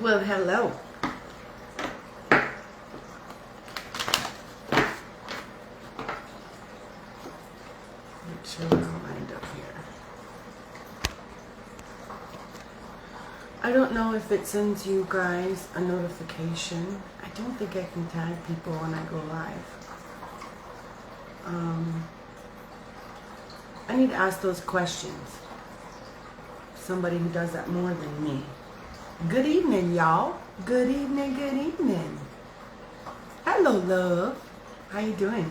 Well, hello. Make sure we're all lined up here. I don't know if it sends you guys a notification. I don't think I can tag people when I go live. I need to ask those questions. Somebody who does that more than me. Good evening, y'all. Good evening, good evening. Hello, love. How you doing?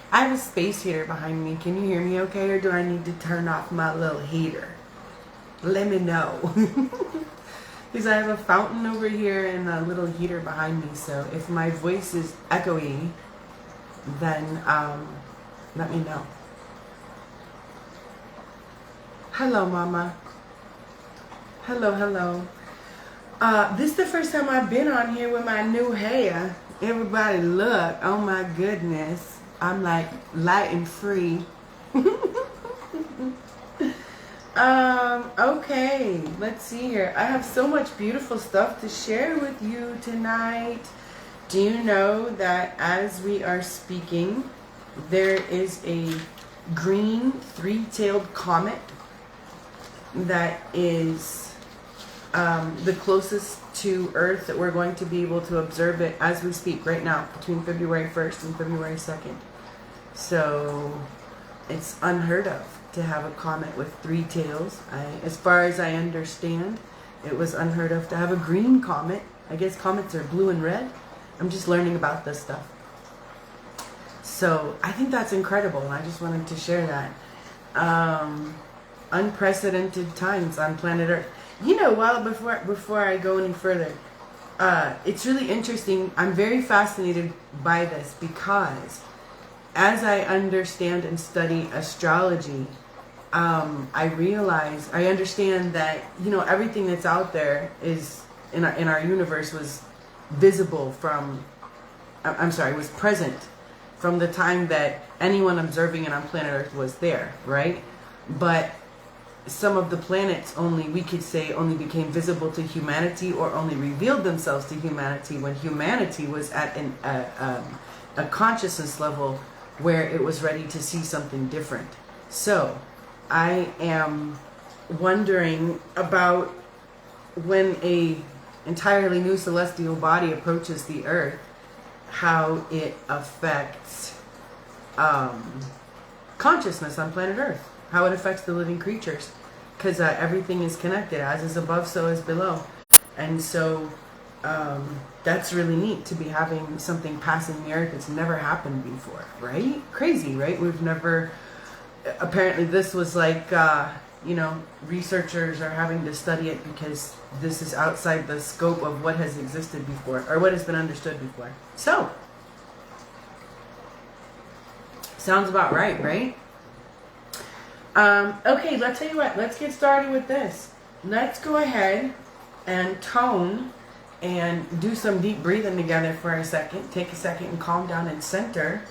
I have a space heater behind me. Can you hear me okay, or do I need to turn off my little heater? Let me know. Because I have a fountain over here and a little heater behind me, so if my voice is echoey, then let me know. Hello, mama. Hello, hello. This is the first time I've been on here with my new hair. Everybody look. Oh my goodness. I'm like light and free. Okay, let's see here. I have so much beautiful stuff to share with you tonight. Do you know that as we are speaking, there is a green three-tailed comet that is the closest to Earth that we're going to be able to observe it as we speak right now, between February 1st and February 2nd. So it's unheard of to have a comet with three tails. As far as I understand, it was unheard of to have a green comet. I guess comets are blue and red. I'm just learning about this stuff. So I think that's incredible, and I just wanted to share that. Unprecedented times on planet Earth. You know, well, before I go any further, it's really interesting. I'm very fascinated by this because as I understand and study astrology, I understand that, you know, everything that's out there is in our universe was visible from, was present from the time that anyone observing it on planet Earth was there, right? But some of the planets we could say only became visible to humanity, or only revealed themselves to humanity when humanity was at a consciousness level where it was ready to see something different. So I am wondering about when a entirely new celestial body approaches the Earth, how it affects consciousness on planet Earth, how it affects the living creatures, because everything is connected. As is above, so is below. And so that's really neat to be having something passing the Earth that's never happened before, right? Crazy, right? We've never, apparently this was like, you know, researchers are having to study it because this is outside the scope of what has existed before, or what has been understood before. So, sounds about right, right? Okay, let's tell you what, let's get started with this. Let's go ahead and tone and do some deep breathing together for a second. Take a second and calm down and center.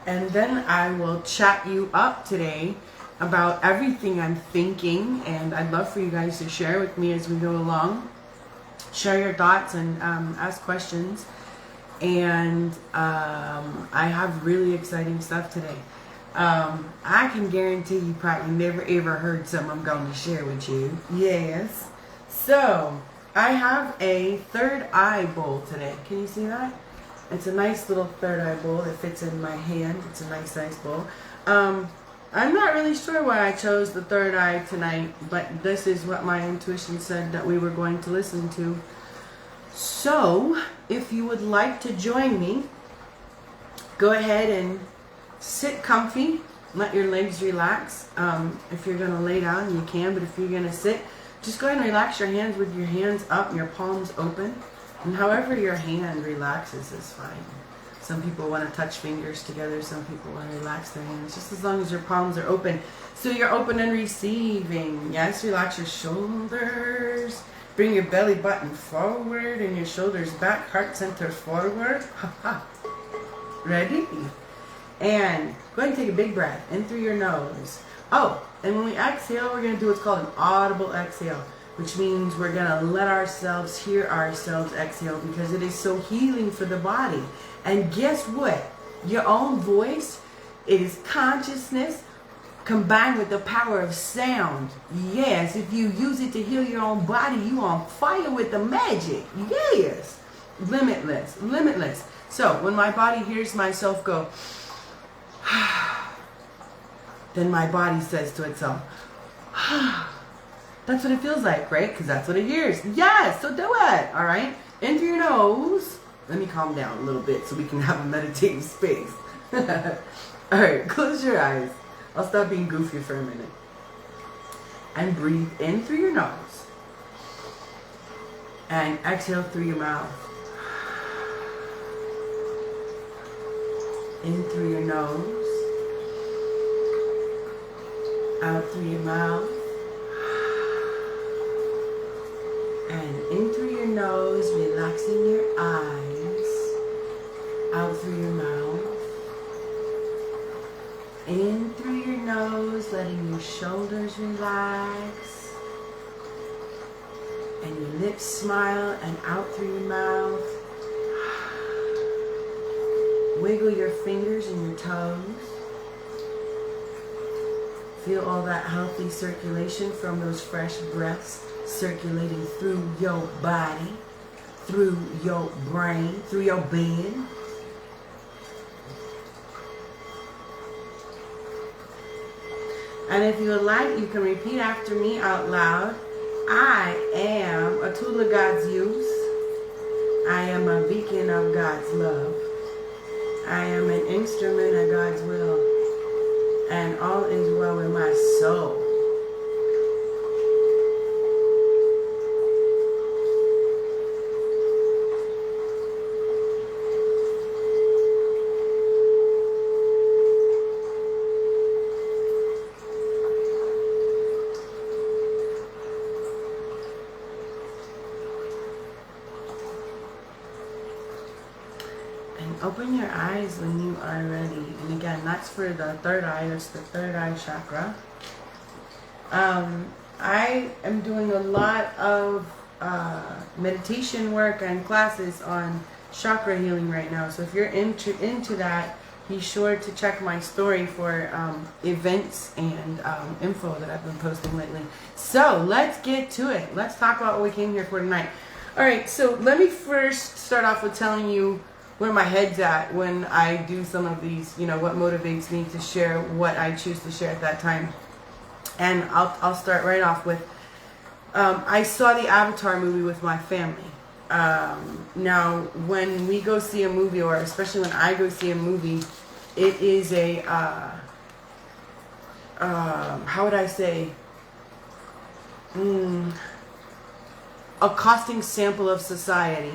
And then I will chat you up today about everything I'm thinking. And I'd love for you guys to share with me as we go along. Share your thoughts and ask questions. And I have really exciting stuff today. I can guarantee you probably never ever heard some I'm going to share with you. Yes. So, I have a third eye bowl today. Can you see that? It's a nice little third eye bowl that fits in my hand. It's a nice bowl. I'm not really sure why I chose the third eye tonight, but this is what my intuition said that we were going to listen to. So, if you would like to join me, go ahead and sit comfy, let your legs relax. If you're going to lay down, you can, but if you're going to sit, just go ahead and relax your hands with your hands up and your palms open. And however your hand relaxes is fine. Some people want to touch fingers together, some people want to relax their hands, just as long as your palms are open. So you're open and receiving. Yes, relax your shoulders. Bring your belly button forward and your shoulders back, heart center forward. Ready? And go ahead and take a big breath in through your nose. Oh, and when we exhale, we're going to do what's called an audible exhale. which means we're going to let ourselves hear ourselves exhale because it is so healing for the body. And guess what? Your own voice, it is consciousness combined with the power of sound. Yes, if you use it to heal your own body, you on fire with the magic. Yes. Limitless, limitless. So when my body hears myself go, then my body says to itself, that's what it feels like, right? Because that's what it hears. Yes, so do it. All right. In through your nose. Let me calm down a little bit so we can have a meditative space. All right, close your eyes. I'll stop being goofy for a minute. And breathe in through your nose. And exhale through your mouth. In through your nose. Out through your mouth. And in through your nose, relaxing your eyes. Out through your mouth. In through your nose, letting your shoulders relax. And your lips smile, and out through your mouth. Wiggle your fingers and your toes. Feel all that healthy circulation from those fresh breaths circulating through your body, through your brain, through your being. And if you would like, you can repeat after me out loud. I am a tool of God's use. I am a beacon of God's love. I am an instrument of God's will. And all is well with my soul. Open your eyes when you are ready. And again, that's for the third eye. That's the third eye chakra. I am doing a lot of meditation work and classes on chakra healing right now. So if you're into that, be sure to check my story for events and info that I've been posting lately. So let's get to it. Let's talk about what we came here for tonight. All right, so let me first start off with telling you where my head's at when I do some of these, what motivates me to share what I choose to share at that time. And I'll start right off with, I saw the Avatar movie with my family. Now, when we go see a movie, or especially when I go see a movie, it is a, how would I say, a costing sample of society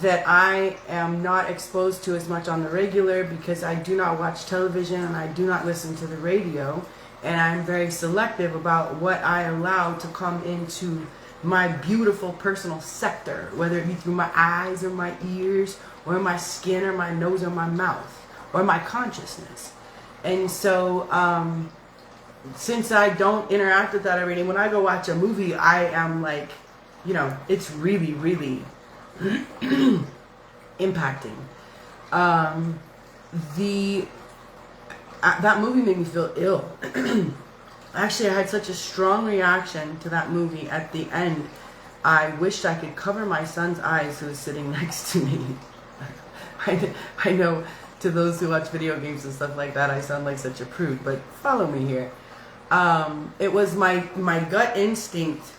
that I am not exposed to as much on the regular because I do not watch television and I do not listen to the radio, and I'm very selective about what I allow to come into my beautiful personal sector, whether it be through my eyes or my ears or my skin or my nose or my mouth or my consciousness. And so since I don't interact with that every day, when I go watch a movie, I am like, it's really, really impacting. That movie made me feel ill. Actually, I had such a strong reaction to that movie at the end. I wished I could cover my son's eyes who was sitting next to me. I know to those who watch video games and stuff like that, I sound like such a prude, but follow me here. It was my gut instinct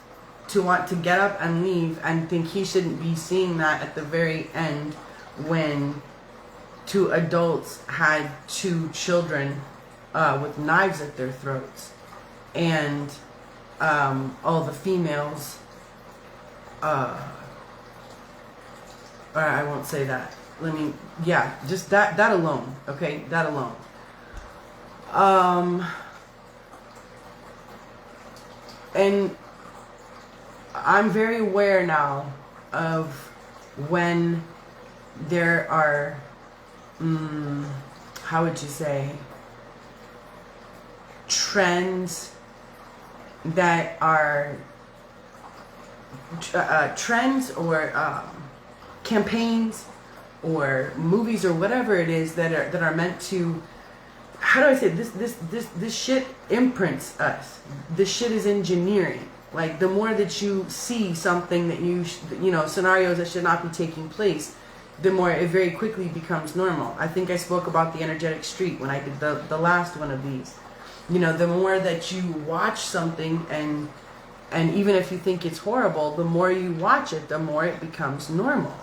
to want to get up and leave and think he shouldn't be seeing that at the very end when two adults had two children with knives at their throats, and all the females, or I won't say that. Just that alone, okay? That alone. And I'm very aware now of when there are, how would you say, trends that are trends or campaigns or movies or whatever it is that are meant to, how do I say it? This shit imprints us. This shit is engineering. Like, the more that you see something that you know, scenarios that should not be taking place, the more it very quickly becomes normal. I think I spoke about the energetic street when I did the last one of these. You know, the more that you watch something, and even if you think it's horrible, the more you watch it, the more it becomes normal.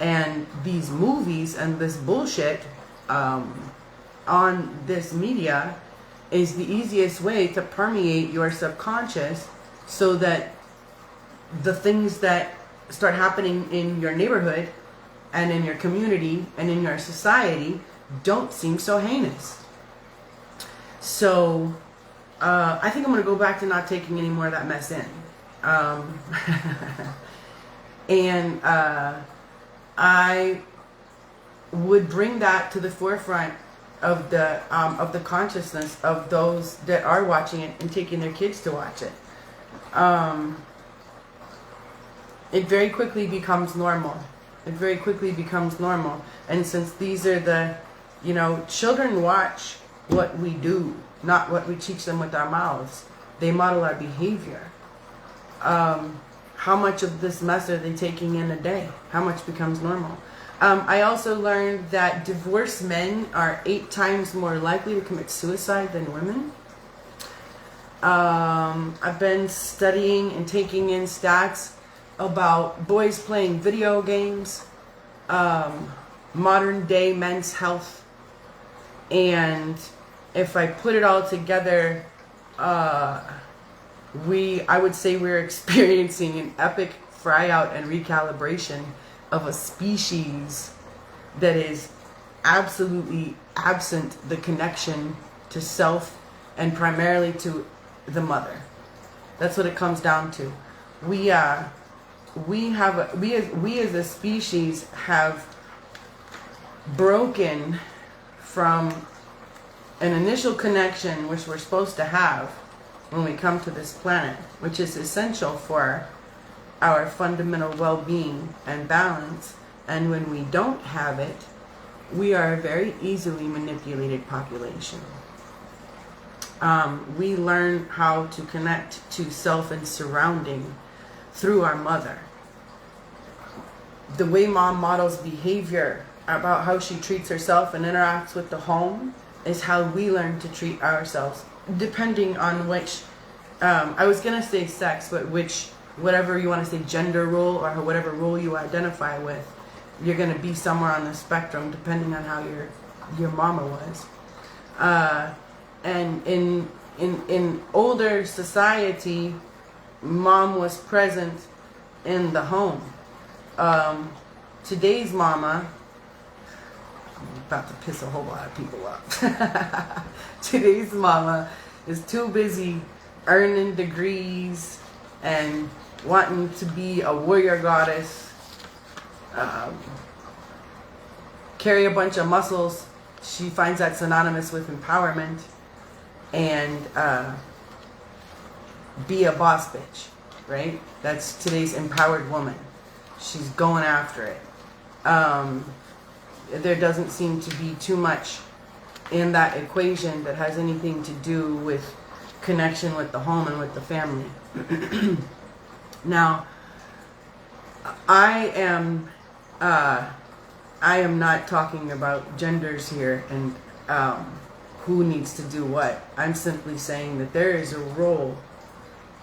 And these movies and this bullshit on this media is the easiest way to permeate your subconscious, so that the things that start happening in your neighborhood and in your community and in your society don't seem so heinous. So I think I'm going to go back to not taking any more of that mess in. And I would bring that to the forefront of the consciousness of those that are watching it and taking their kids to watch it. It very quickly becomes normal. It very quickly becomes normal. And since these are the, you know, children watch what we do, not what we teach them with our mouths. They model our behavior. How much of this mess are they taking in a day? How much becomes normal? I also learned that divorced men are 8 times more likely to commit suicide than women. I've been studying and taking in stats about boys playing video games, modern day men's health, and if I put it all together, I would say we're experiencing an epic fry out and recalibration of a species that is absolutely absent the connection to self and primarily to the mother. That's what it comes down to. We as a species have broken from an initial connection which we're supposed to have when we come to this planet, which is essential for our fundamental well-being and balance. And when we don't have it, we are a very easily manipulated population. We learn how to connect to self and surrounding through our mother. The way mom models behavior about how she treats herself and interacts with the home is how we learn to treat ourselves, depending on which, I was going to say sex, but whatever you want to say, gender role or whatever role you identify with, you're going to be somewhere on the spectrum depending on how your mama was. And in older society, mom was present in the home. Today's mama, I'm about to piss a whole lot of people off. Today's mama is too busy earning degrees and wanting to be a warrior goddess, carry a bunch of muscles. She finds that synonymous with empowerment, and be a boss bitch, right? That's today's empowered woman. She's going after it. There doesn't seem to be too much in that equation that has anything to do with connection with the home and with the family. Now, I am not talking about genders here and who needs to do what. I'm simply saying that there is a role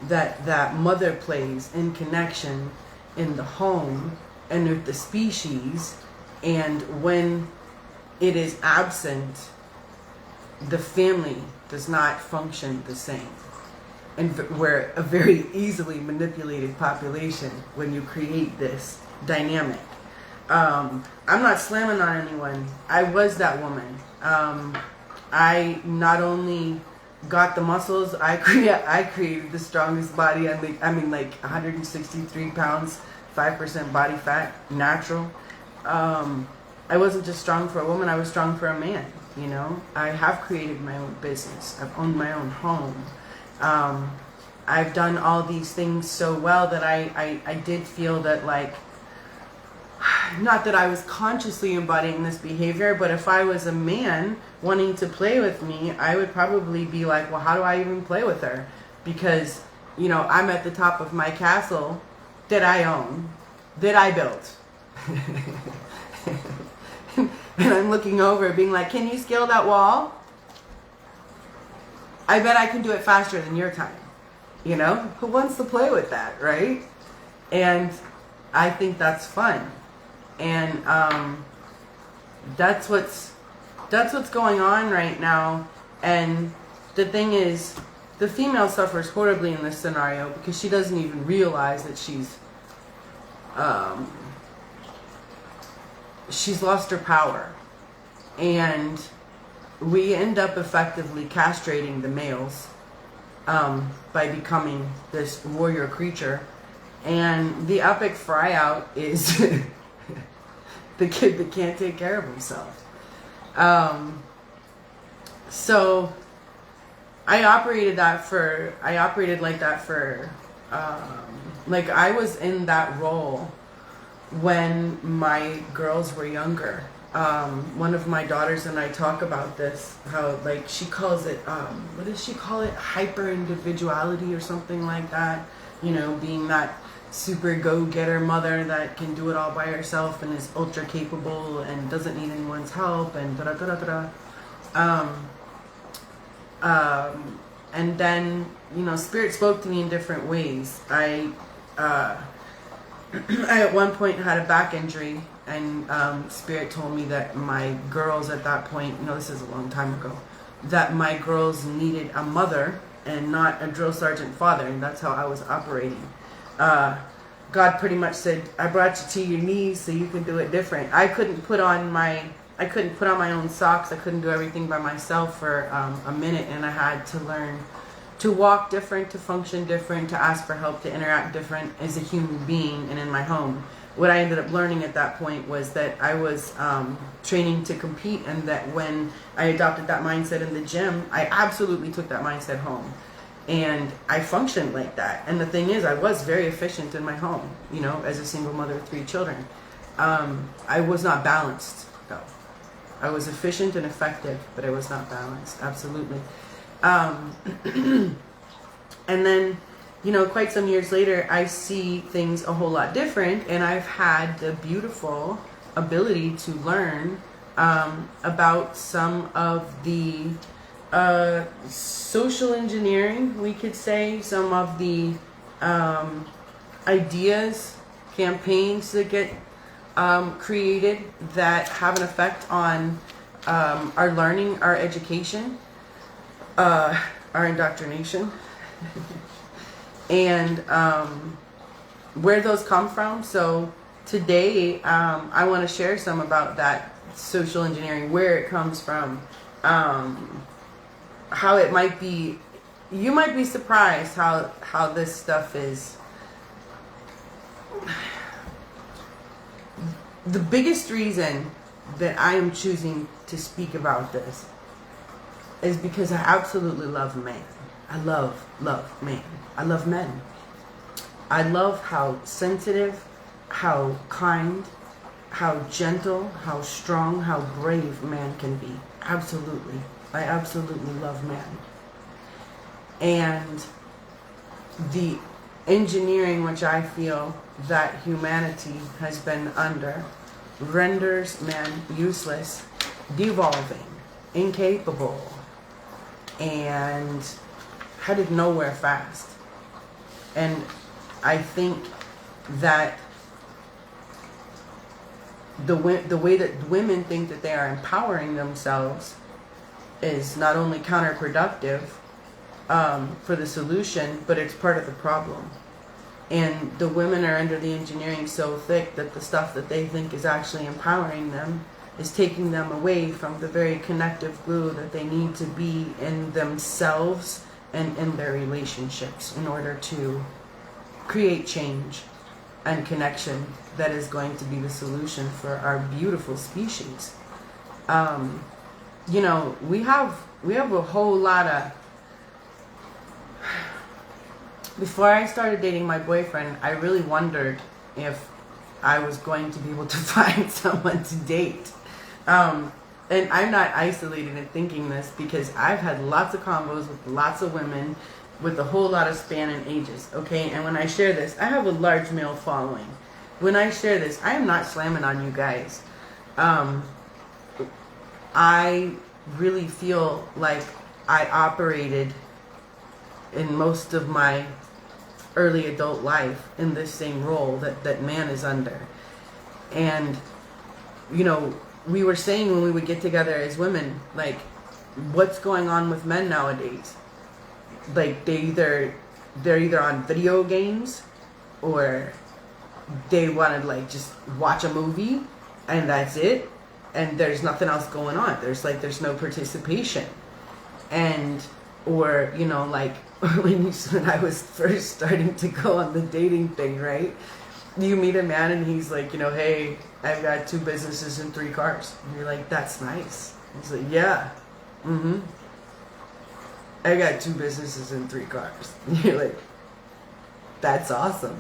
that mother plays in connection in the home and with the species, and when it is absent, the family does not function the same. And we're a very easily manipulated population when you create this dynamic. I'm not slamming on anyone. I was that woman. I not only got the muscles, I created the strongest body. I mean, like 163 pounds, 5% body fat, natural. I wasn't just strong for a woman, I was strong for a man, you know. I have created my own business. I've owned my own home. I've done all these things so well that I did feel that, like, not that I was consciously embodying this behavior, but if I was a man wanting to play with me, I would probably be like, well, how do I even play with her? Because, you know, I'm at the top of my castle that I own, that I built. And I'm looking over being like, can you scale that wall? I bet I can do it faster than your time. You know, who wants to play with that, right? And I think that's fun. And that's what's going on right now. And the thing is, the female suffers horribly in this scenario because she doesn't even realize that she's lost her power. And we end up effectively castrating the males by becoming this warrior creature. And the epic fry out is the kid that can't take care of himself. So I operated like that for like I was in that role when my girls were younger. One of my daughters and I talk about this, how, like, she calls it, what does she call it? Hyper individuality or something like that. You know, being that super go-getter mother that can do it all by herself and is ultra capable and doesn't need anyone's help and and then, you know, Spirit spoke to me in different ways. I at one point had a back injury, and Spirit told me that my girls at that point, you know, this is a long time ago, that my girls needed a mother and not a drill sergeant father, and that's how I was operating. God pretty much said, I brought you to your knees so you can do it different. I couldn't put on my own socks. I couldn't do everything by myself for a minute, and I had to learn to walk different, to function different, to ask for help, to interact different as a human being and in my home. What I ended up learning at that point was that I was training to compete, and that when I adopted that mindset in the gym, I absolutely took that mindset home. And I functioned like that. And the thing is, I was very efficient in my home, you know, as a single mother of 3 children. I was not balanced, though. I was efficient and effective, but I was not balanced, absolutely. And then, you know, quite some years later, I see things a whole lot different, and I've had the beautiful ability to learn about some of the social engineering, we could say, some of the ideas, campaigns that get created that have an effect on our learning, our education, our indoctrination, and where those come from. So today I want to share some about that social engineering, where it comes from, how it might be. You might be surprised how this stuff is. The biggest reason that I am choosing to speak about this is because I absolutely love man. I love man. I love men. I love how sensitive, how kind, how gentle, how strong, how brave man can be. Absolutely. I absolutely love man. And the engineering which I feel that humanity has been under renders man useless, devolving, incapable, and headed nowhere fast. And I think that the way that women think that they are empowering themselves is not only counterproductive for the solution, but it's part of the problem. And the women are under the engineering so thick that the stuff that they think is actually empowering them is taking them away from the very connective glue that they need to be in themselves and in their relationships in order to create change and connection that is going to be the solution for our beautiful species. You know, we have a whole lot of before I started dating my boyfriend, I really wondered if I was going to be able to find someone to date. And I'm not isolated in thinking this, because I've had lots of combos with lots of women with a whole lot of span in ages, okay? And when I share this, I have a large male following. When I share this, I am not slamming on you guys. I really feel like I operated in most of my early adult life in this same role that man is under. And, you know, we were saying when we would get together as women, like, what's going on with men nowadays? Like, they're either on video games, or they want to, like, just watch a movie and that's it, and there's nothing else going on. There's no participation. And, or, you know, like, when I was first starting to go on the dating thing, right? You meet a man and he's like, you know, hey, I've got 2 businesses and 3 cars. And you're like, that's nice. He's like, yeah. I got 2 businesses and 3 cars. And you're like, that's awesome.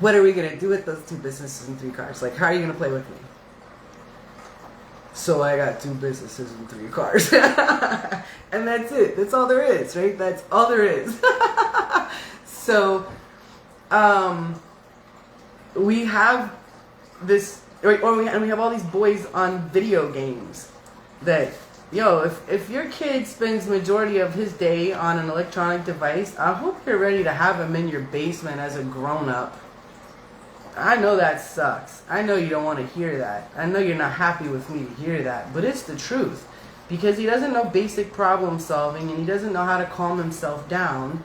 What are we going to do with those 2 businesses and 3 cars? Like, how are you going to play with me? So I got 2 businesses and 3 cars. And that's it. That's all there is, right? That's all there is. So, we have this, we have all these boys on video games that, yo, if your kid spends the majority of his day on an electronic device, I hope you're ready to have him in your basement as a grown-up. I know that sucks. I know you don't want to hear that. I know you're not happy with me to hear that, but it's the truth. Because he doesn't know basic problem solving, and he doesn't know how to calm himself down.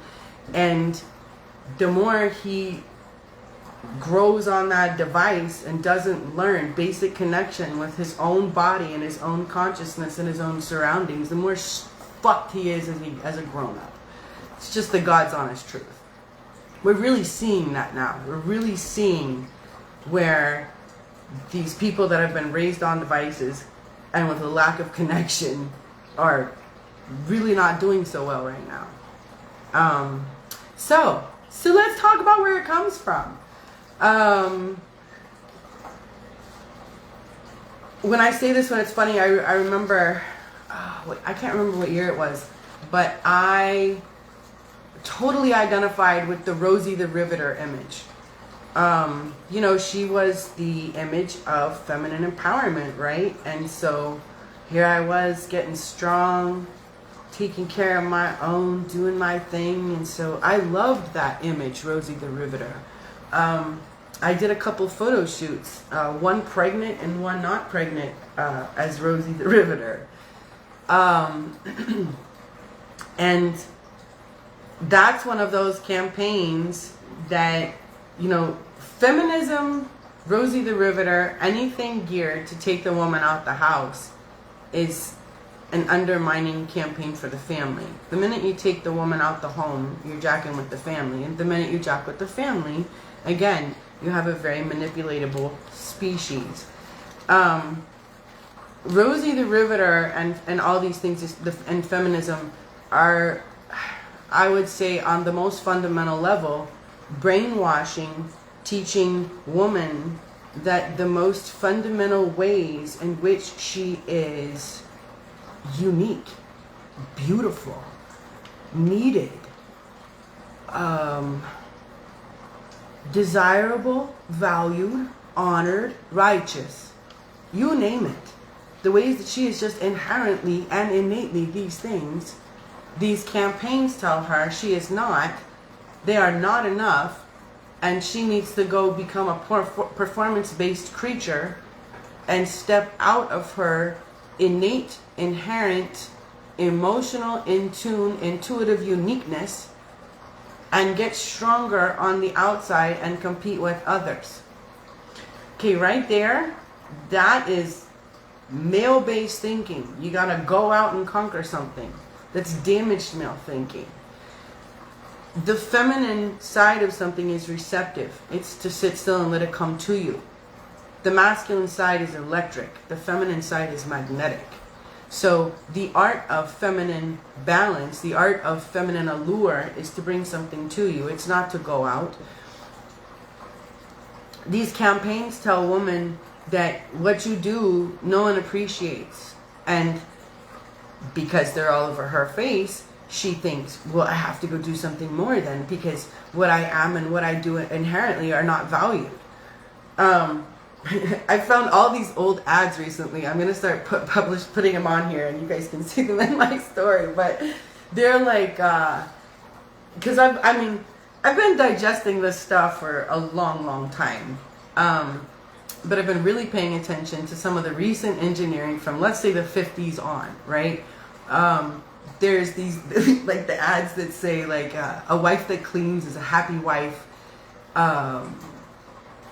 And the more he grows on that device and doesn't learn basic connection with his own body and his own consciousness and his own surroundings, the more fucked he is as a grown-up. It's just the God's honest truth. We're really seeing that now. We're really seeing where these people that have been raised on devices and with a lack of connection are really not doing so well right now. So let's talk about where it comes from. When I say this, when it's funny, I remember, I can't remember what year it was, but I totally identified with the Rosie the Riveter image. You know, she was the image of feminine empowerment, right? And so here I was getting strong, taking care of my own, doing my thing. And so I loved that image, Rosie the Riveter. I did a couple photo shoots, one pregnant and one not pregnant, as Rosie the Riveter. And that's one of those campaigns that, you know, feminism, Rosie the Riveter, anything geared to take the woman out the house is an undermining campaign for the family. The minute you take the woman out the home, you're jacking with the family. And the minute you jack with the family, again, you have a very manipulatable species. Rosie the Riveter and all these things and feminism are, I would say, on the most fundamental level, brainwashing, teaching woman that the most fundamental ways in which she is unique, beautiful, needed, desirable, valued, honored, righteous, you name it. The ways that she is just inherently and innately these things, these campaigns tell her she is not, they are not enough, and she needs to go become a performance-based creature and step out of her innate, inherent, emotional, in tune, intuitive uniqueness and get stronger on the outside and compete with others. Okay, right there, that is male-based thinking. You gotta go out and conquer something. That's damaged male thinking. The feminine side of something is receptive. It's to sit still and let it come to you. The masculine side is electric. The feminine side is magnetic. So the art of feminine balance, the art of feminine allure is to bring something to you. It's not to go out. These campaigns tell women that what you do, no one appreciates. And because they're all over her face, she thinks, well, I have to go do something more then, because what I am and what I do inherently are not valued. I found all these old ads recently. I'm going to start putting them on here, and you guys can see them in my story. But they're like, because I've been digesting this stuff for a long, long time. But I've been really paying attention to some of the recent engineering from, let's say, the 50s on, right? There's these, like the ads that say, like, a wife that cleans is a happy wife.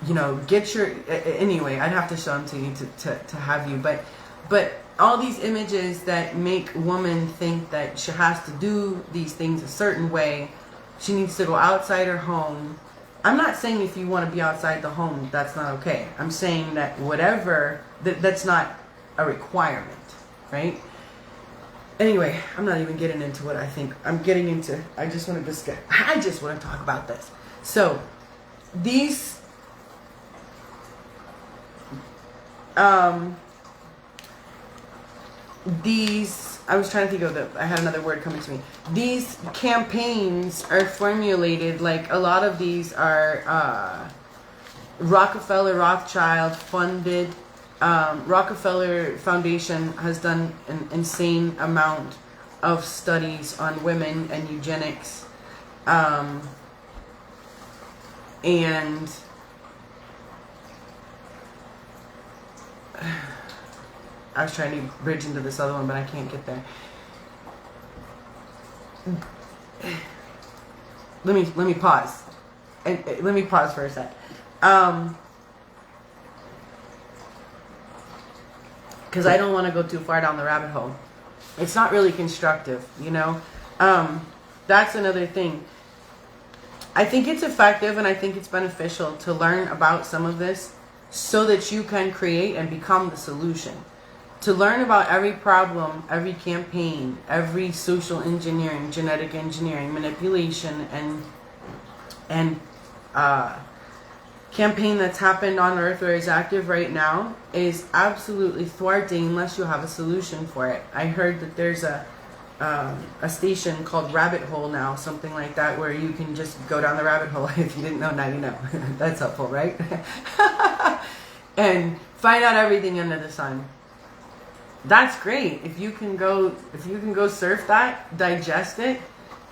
You know, get your, anyway, I'd have to show them to you to have you, but all these images that make women think that she has to do these things a certain way. She needs to go outside her home. I'm not saying if you want to be outside the home, that's not okay. I'm saying that whatever, that's not a requirement, right? Anyway, I'm not even getting into what I think. I'm getting into, I just want to talk about this. So, these, I was trying to think of I had another word coming to me. These campaigns are formulated, like a lot of these are Rockefeller, Rothschild funded. Rockefeller Foundation has done an insane amount of studies on women and eugenics. And I was trying to bridge into this other one, but I can't get there. Let me pause. And let me pause for a sec. Because I don't want to go too far down the rabbit hole. It's not really constructive, you know. That's another thing. I think it's effective and I think it's beneficial to learn about some of this so that you can create and become the solution. To learn about every problem, every campaign, every social engineering, genetic engineering, manipulation, and campaign that's happened on Earth or is active right now is absolutely thwarting unless you have a solution for it. I heard that there's a station called Rabbit Hole now, something like that, where you can just go down the rabbit hole. If you didn't know, now you know. That's helpful, right? And find out everything under the sun. That's great. If you can go surf that, digest it,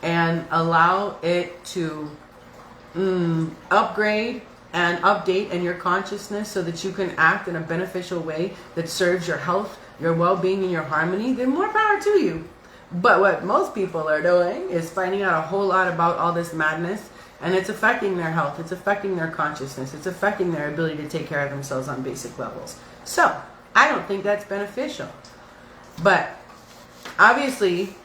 and allow it to upgrade and update in your consciousness so that you can act in a beneficial way that serves your health, your well-being, and your harmony, then more power to you. But what most people are doing is finding out a whole lot about all this madness, and it's affecting their health, it's affecting their consciousness, it's affecting their ability to take care of themselves on basic levels. So, I don't think that's beneficial. But, obviously,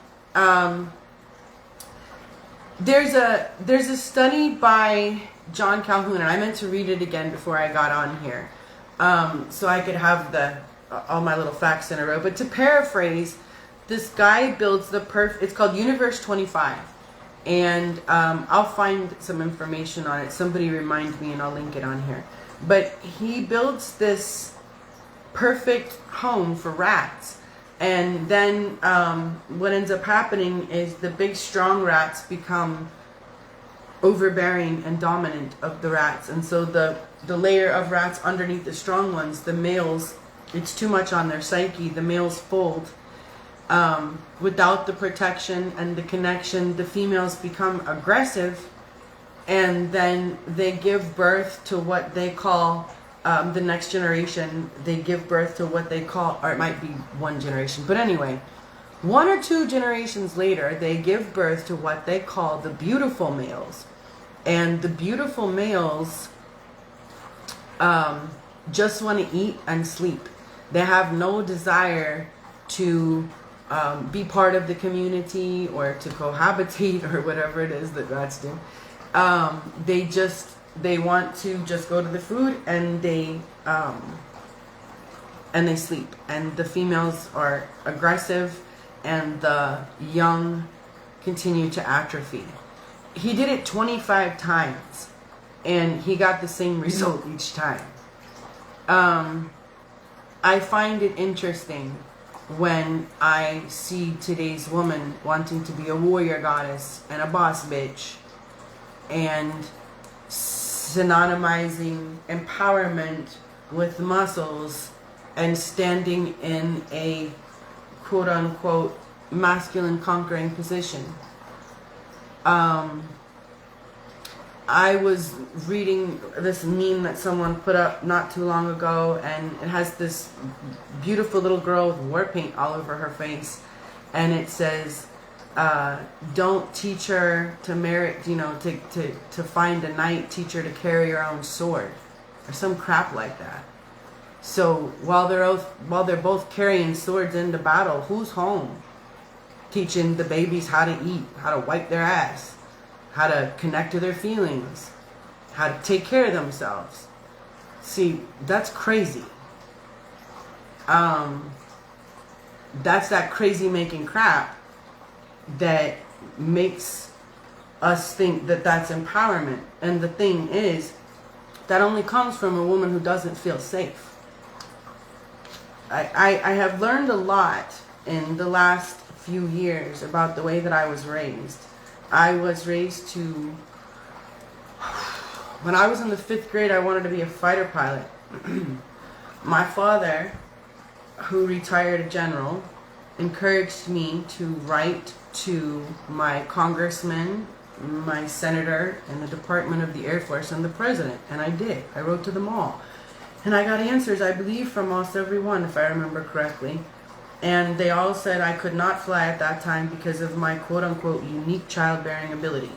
there's a study by John Calhoun, and I meant to read it again before I got on here, so I could have all my little facts in a row. But to paraphrase, this guy builds it's called Universe 25, and I'll find some information on it. Somebody remind me and I'll link it on here. But he builds this perfect home for rats, and then what ends up happening is the big strong rats become overbearing and dominant of the rats, and so the layer of rats underneath the strong ones, the males, it's too much on their psyche, the males fold. Without the protection and the connection, the females become aggressive, and then they give birth to what they call the next generation. They give birth to what they call, or it might be one generation, but anyway, 1 or 2 generations later, they give birth to what they call the beautiful males. And the beautiful males just want to eat and sleep. They have no desire to be part of the community or to cohabitate or whatever it is that rats do. They want to just go to the food, and and they sleep. And the females are aggressive and the young continue to atrophy. He did it 25 times and he got the same result each time. I find it interesting when I see today's woman wanting to be a warrior goddess and a boss bitch and synonymizing empowerment with muscles and standing in a quote-unquote masculine conquering position. I was reading this meme that someone put up not too long ago, and it has this beautiful little girl with war paint all over her face, and it says, don't teach her to merit, to find a knight, teach her to carry her own sword, or some crap like that. So while they're both carrying swords into battle, who's home teaching the babies how to eat, how to wipe their ass, how to connect to their feelings, how to take care of themselves? See, that's crazy. That's that crazy making crap that makes us think that that's empowerment. And the thing is, that only comes from a woman who doesn't feel safe. I have learned a lot in the last few years about the way that I was raised. I was raised to, when I was in the 5th grade, I wanted to be a fighter pilot. My father, who retired a general, encouraged me to write to my congressman, my senator, and the Department of the Air Force, and the president. And I did. I wrote to them all. And I got answers, I believe, from almost everyone, if I remember correctly. And they all said I could not fly at that time because of my quote-unquote unique childbearing ability.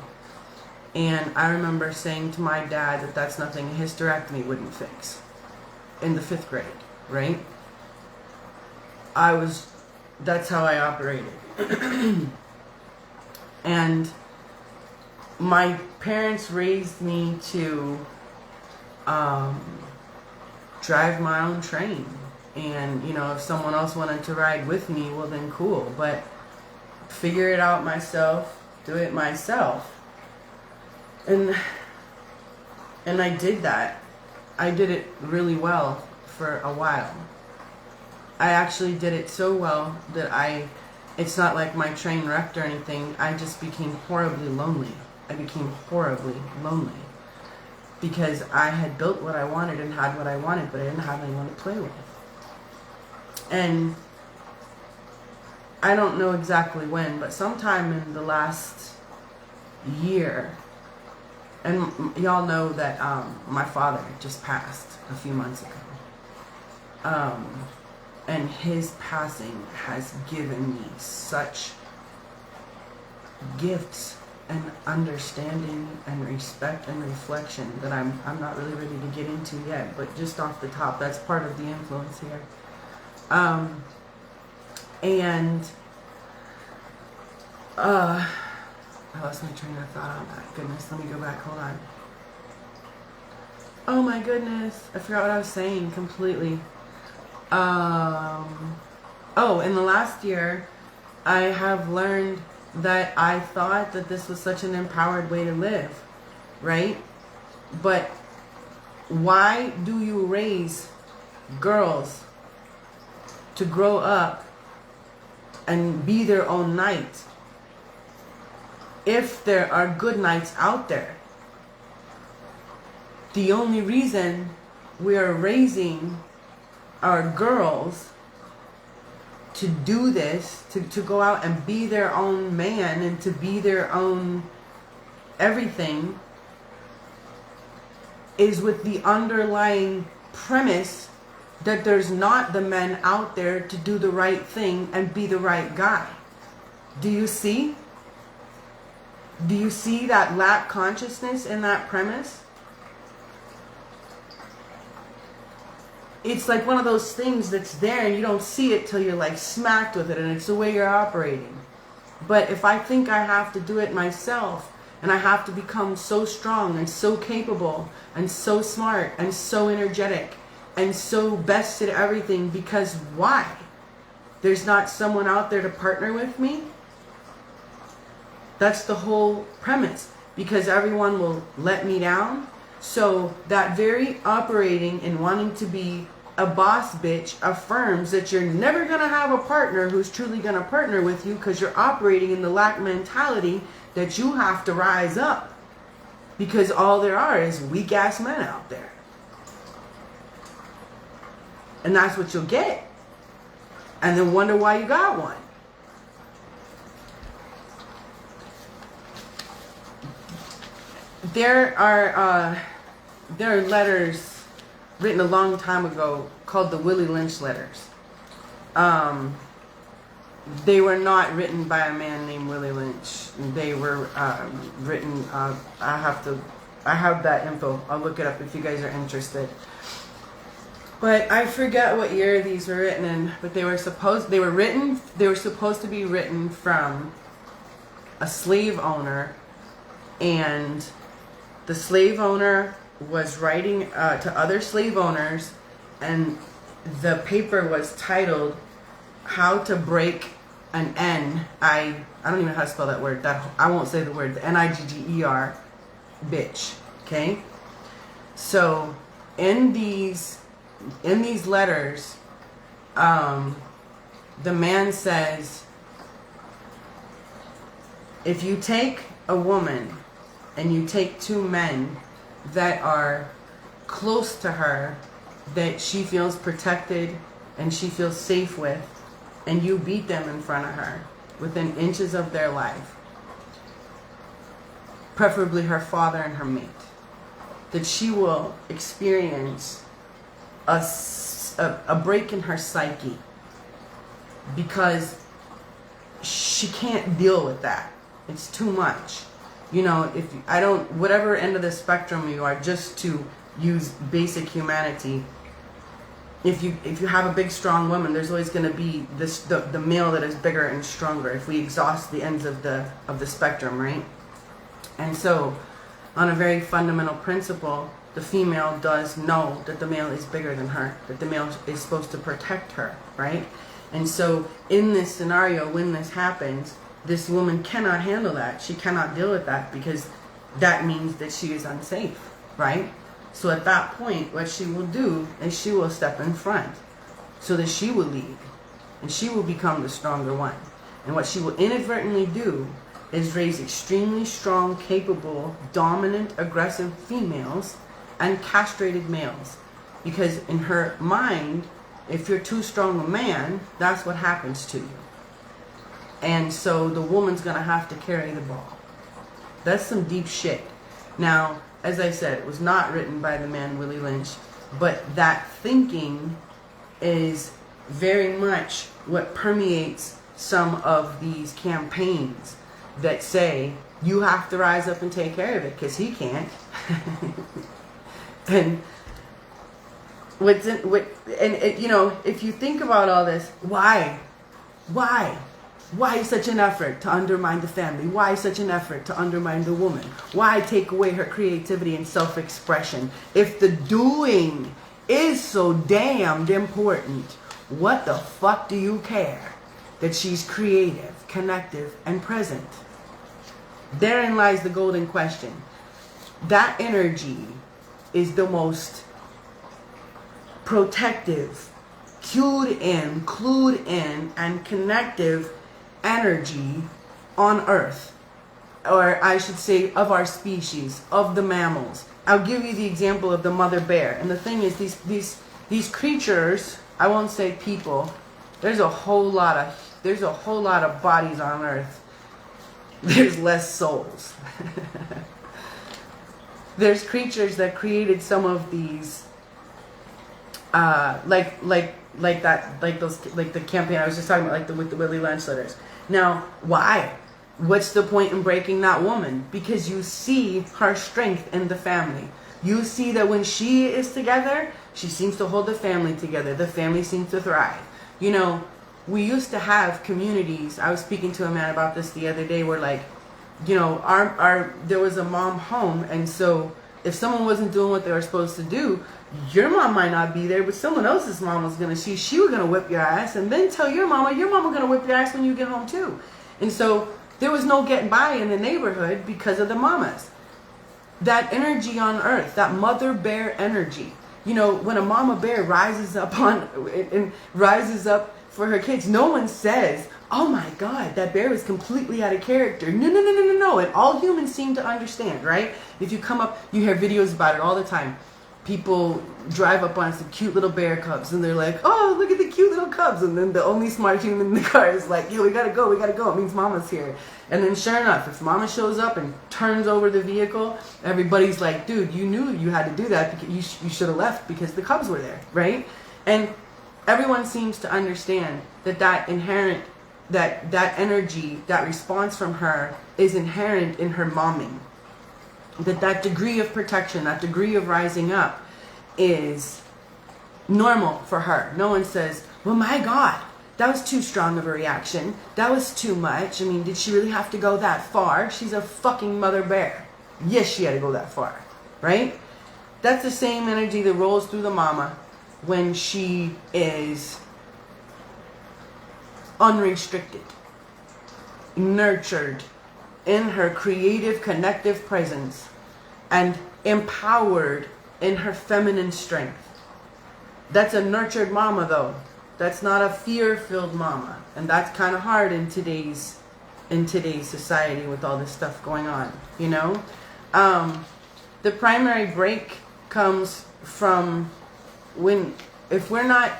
And I remember saying to my dad that that's nothing a hysterectomy wouldn't fix. In the 5th grade, right? That's how I operated. And my parents raised me to drive my own train. And, if someone else wanted to ride with me, well then cool. But figure it out myself, do it myself. And I did that. I did it really well for a while. I actually did it so well that it's not like my train wrecked or anything. I just became horribly lonely. I became horribly lonely. Because I had built what I wanted and had what I wanted, but I didn't have anyone to play with. And I don't know exactly when, but sometime in the last year, and y'all know that my father just passed a few months ago. And his passing has given me such gifts and understanding and respect and reflection that I'm not really ready to get into yet, but just off the top, that's part of the influence here. I lost my train of thought on that. Goodness, let me go back, hold on. Oh my goodness, I forgot what I was saying completely. In the last year, I have learned that I thought that this was such an empowered way to live, right? But why do you raise girls to grow up and be their own knight if there are good knights out there? The only reason we are raising our girls to do this, to go out and be their own man and to be their own everything, is with the underlying premise that there's not the men out there to do the right thing and be the right guy. Do you see? Do you see that lack consciousness in that premise? It's like one of those things that's there and you don't see it till you're like smacked with it, and it's the way you're operating. But if I think I have to do it myself, and I have to become so strong and so capable and so smart and so energetic and so bested everything because why? There's not someone out there to partner with me? That's the whole premise. Because everyone will let me down. So that very operating and wanting to be a boss bitch affirms that you're never going to have a partner who's truly going to partner with you, because you're operating in the lack mentality that you have to rise up. Because all there are is weak ass men out there. And that's what you'll get. And then wonder why you got one. There are letters written a long time ago called the Willie Lynch letters. They were not written by a man named Willie Lynch. They were written. I have that info. I'll look it up if you guys are interested. But I forget what year these were written in. But they were supposed to be written from a slave owner, and the slave owner was writing to other slave owners, and the paper was titled "How to Break an N." I don't even know how to spell that word. I won't say the word. The Nigger, bitch. Okay. So in these letters, the man says, if you take a woman and you take two men that are close to her, that she feels protected and she feels safe with, and you beat them in front of her within inches of their life, preferably her father and her mate, that she will experience a break in her psyche, because she can't deal with that. It's too much. You know, whatever end of the spectrum you are, just to use basic humanity, if you have a big strong woman, there's always going to be the male that is bigger and stronger, if we exhaust the ends of the spectrum, right? And so on a very fundamental principle, the female does know that the male is bigger than her, that the male is supposed to protect her, right? And so in this scenario, when this happens, this woman cannot handle that. She cannot deal with that, because that means that she is unsafe, right? So at that point, what she will do is she will step in front so that she will lead, and she will become the stronger one. And what she will inadvertently do is raise extremely strong, capable, dominant, aggressive females and castrated males. Because in her mind, if you're too strong a man, that's what happens to you. And so the woman's going to have to carry the ball. That's some deep shit. Now, as I said, it was not written by the man Willie Lynch, but that thinking is very much what permeates some of these campaigns that say, you have to rise up and take care of it, because he can't. And you know, if you think about all this, why such an effort to undermine the family? Why such an effort to undermine the woman? Why take away her creativity and self-expression? If the doing is so damned important, what the fuck do you care that she's creative, connective, and present? Therein lies the golden question. That energy is the most protective, clued in, and connective energy on Earth, or I should say of our species, of the mammals. I'll give you the example of the mother bear. And the thing is, these creatures, I won't say people, there's a whole lot of bodies on Earth. There's less souls. There's creatures that created some of these, like the campaign I was just talking about, with the Willie Lynch letters. Now, why? What's the point in breaking that woman? Because you see her strength in the family. You see that when she is together, she seems to hold the family together. The family seems to thrive. You know, we used to have communities. I was speaking to a man about this the other day, where, like, you know, there was a mom home, and so if someone wasn't doing what they were supposed to do, your mom might not be there, but someone else's mom was gonna see. She was gonna whip your ass, and then tell your mama gonna whip your ass when you get home too. And so there was no getting by in the neighborhood because of the mamas. That energy on earth, that mother bear energy. You know, when a mama bear rises up for her kids, no one says, "Oh my God, that bear is completely out of character." No. And all humans seem to understand, right? If you come up, you hear videos about it all the time. People drive up on some cute little bear cubs and they're like, "Oh, look at the cute little cubs." And then the only smart human in the car is like, "Yo, we gotta go. It means mama's here." And then sure enough, if mama shows up and turns over the vehicle, everybody's like, "Dude, you knew you had to do that because you should have left because the cubs were there," right? And everyone seems to understand that inherent, that energy, that response from her is inherent in her momming. That degree of protection, that degree of rising up is normal for her. No one says, "Well, my God, that was too strong of a reaction. That was too much. I mean, did she really have to go that far? She's a fucking mother bear." Yes, she had to go that far, right? That's the same energy that rolls through the mama when she is unrestricted, nurtured in her creative, connective presence, and empowered in her feminine strength. That's a nurtured mama, though. That's not a fear-filled mama, and that's kind of hard in today's society with all this stuff going on. You know, the primary break comes from when if we're not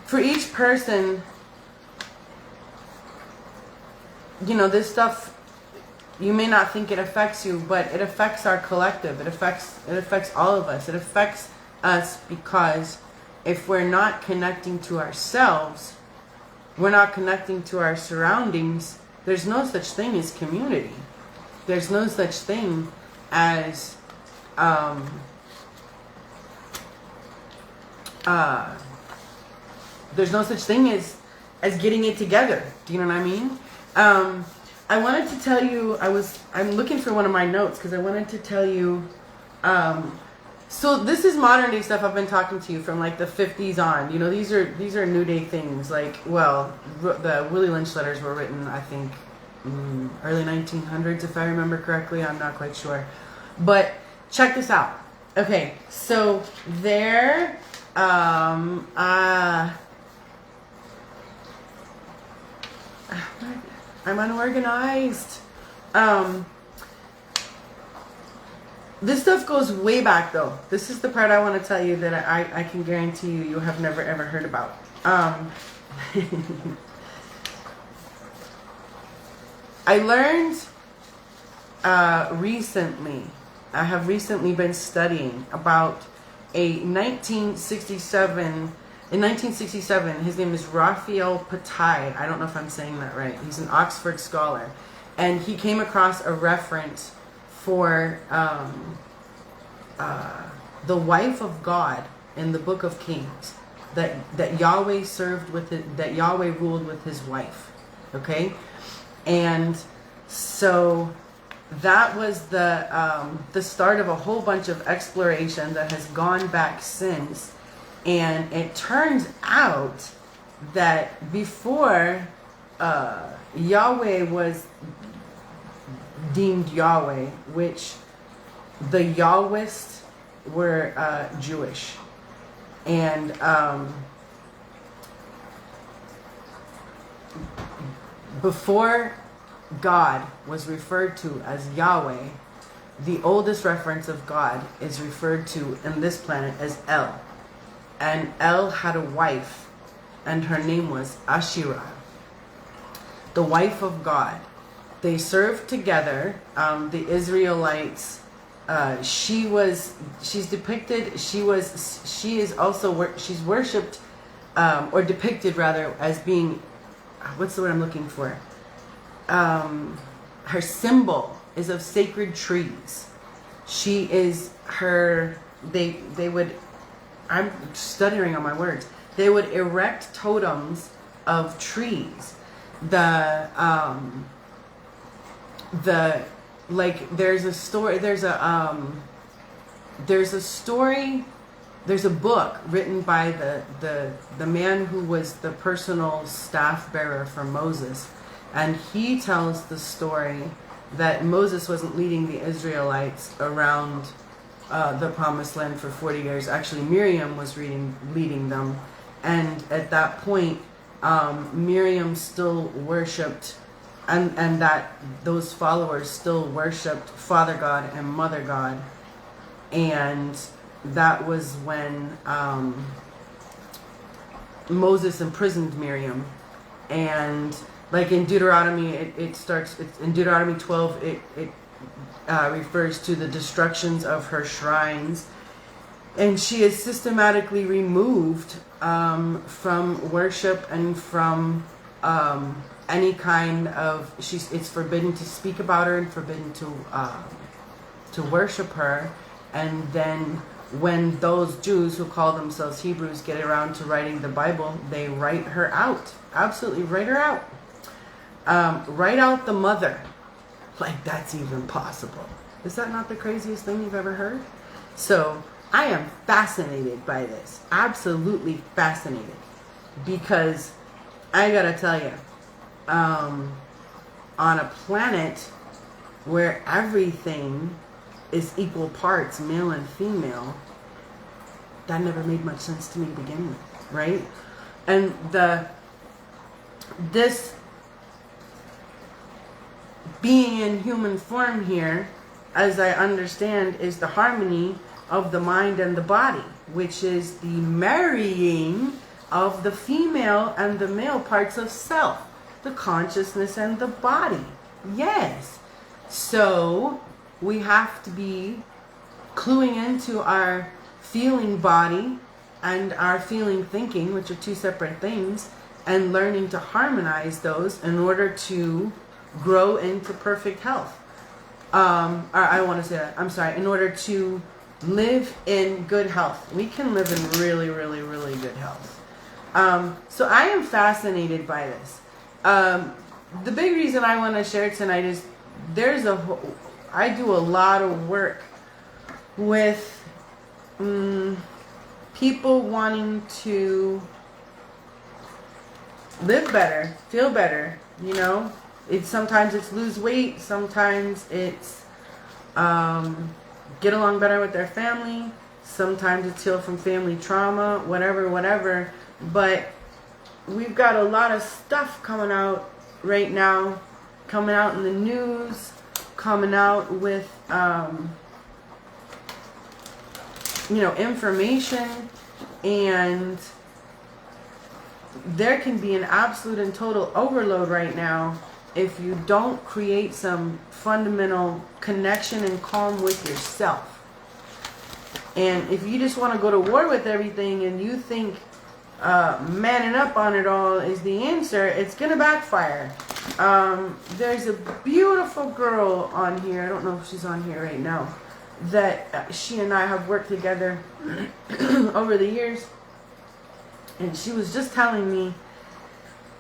for each person. You know, this stuff, you may not think it affects you, but it affects our collective. It affects all of us. It affects us because if we're not connecting to ourselves, we're not connecting to our surroundings, there's no such thing as community. There's no such thing as there's no such thing as getting it together. Do you know what I mean? I wanted to tell you, I'm looking for one of my notes because I wanted to tell you, so this is modern day stuff I've been talking to you from like the 50s on. You know, these are new day things. Like, well, the Willie Lynch letters were written, I think, early 1900s, if I remember correctly. I'm not quite sure. But check this out. Okay, so there, I'm unorganized. This stuff goes way back, though. This is the part I want to tell you that I can guarantee you have never ever heard about. I learned recently, I have recently been studying about a 1967. In 1967, his name is Raphael Patai. I don't know if I'm saying that right. He's an Oxford scholar. And he came across a reference for the wife of God in the Book of Kings. That Yahweh that Yahweh ruled with his wife. Okay? And so that was the start of a whole bunch of exploration that has gone back since. And it turns out that before Yahweh was deemed Yahweh, which the Yahwists were Jewish. And before God was referred to as Yahweh, the oldest reference of God is referred to in this planet as El. And El had a wife, and her name was Asherah, the wife of God. They served together. The Israelites. She's worshipped, or depicted rather, as being, what's the word I'm looking for? Her symbol is of sacred trees. She is her. They would. I'm stuttering on my words. They would erect totems of trees. there's a story, there's a book written by the man who was the personal staff bearer for Moses, and he tells the story that Moses wasn't leading the Israelites around the promised land for 40 years. Actually, Miriam was leading them, and at that point Miriam still worshipped, and that those followers still worshipped Father God and Mother God. And that was when Moses imprisoned Miriam. And like in Deuteronomy, in Deuteronomy 12, it refers to the destructions of her shrines. And she is systematically removed from worship and from any kind of, it's forbidden to speak about her and forbidden to worship her. And then when those Jews who call themselves Hebrews get around to writing the Bible, they write her out. Absolutely write her out. Write out the mother. Like, that's even possible. Is that not the craziest thing you've ever heard? So I am fascinated by this. Absolutely fascinated. Because I gotta tell you, on a planet where everything is equal parts, male and female, that never made much sense to me to begin with, right? And this being in human form here, as I understand, is the harmony of the mind and the body, which is the marrying of the female and the male parts of self, the consciousness and the body. Yes. So we have to be cluing into our feeling body and our feeling thinking, which are two separate things, and learning to harmonize those in order to grow into perfect health. I want to say that, I'm sorry, in order to live in good health. We can live in really, really, really good health. So I am fascinated by this. The big reason I want to share tonight is I do a lot of work with people wanting to live better, feel better, you know. Sometimes it's lose weight, sometimes it's get along better with their family, sometimes it's heal from family trauma, whatever. But we've got a lot of stuff coming out right now, coming out in the news, coming out with information, and there can be an absolute and total overload right now if you don't create some fundamental connection and calm with yourself. And if you just want to go to war with everything and you think manning up on it all is the answer, it's gonna backfire. There's a beautiful girl on here, I don't know if she's on here right now, that she and I have worked together over the years, and she was just telling me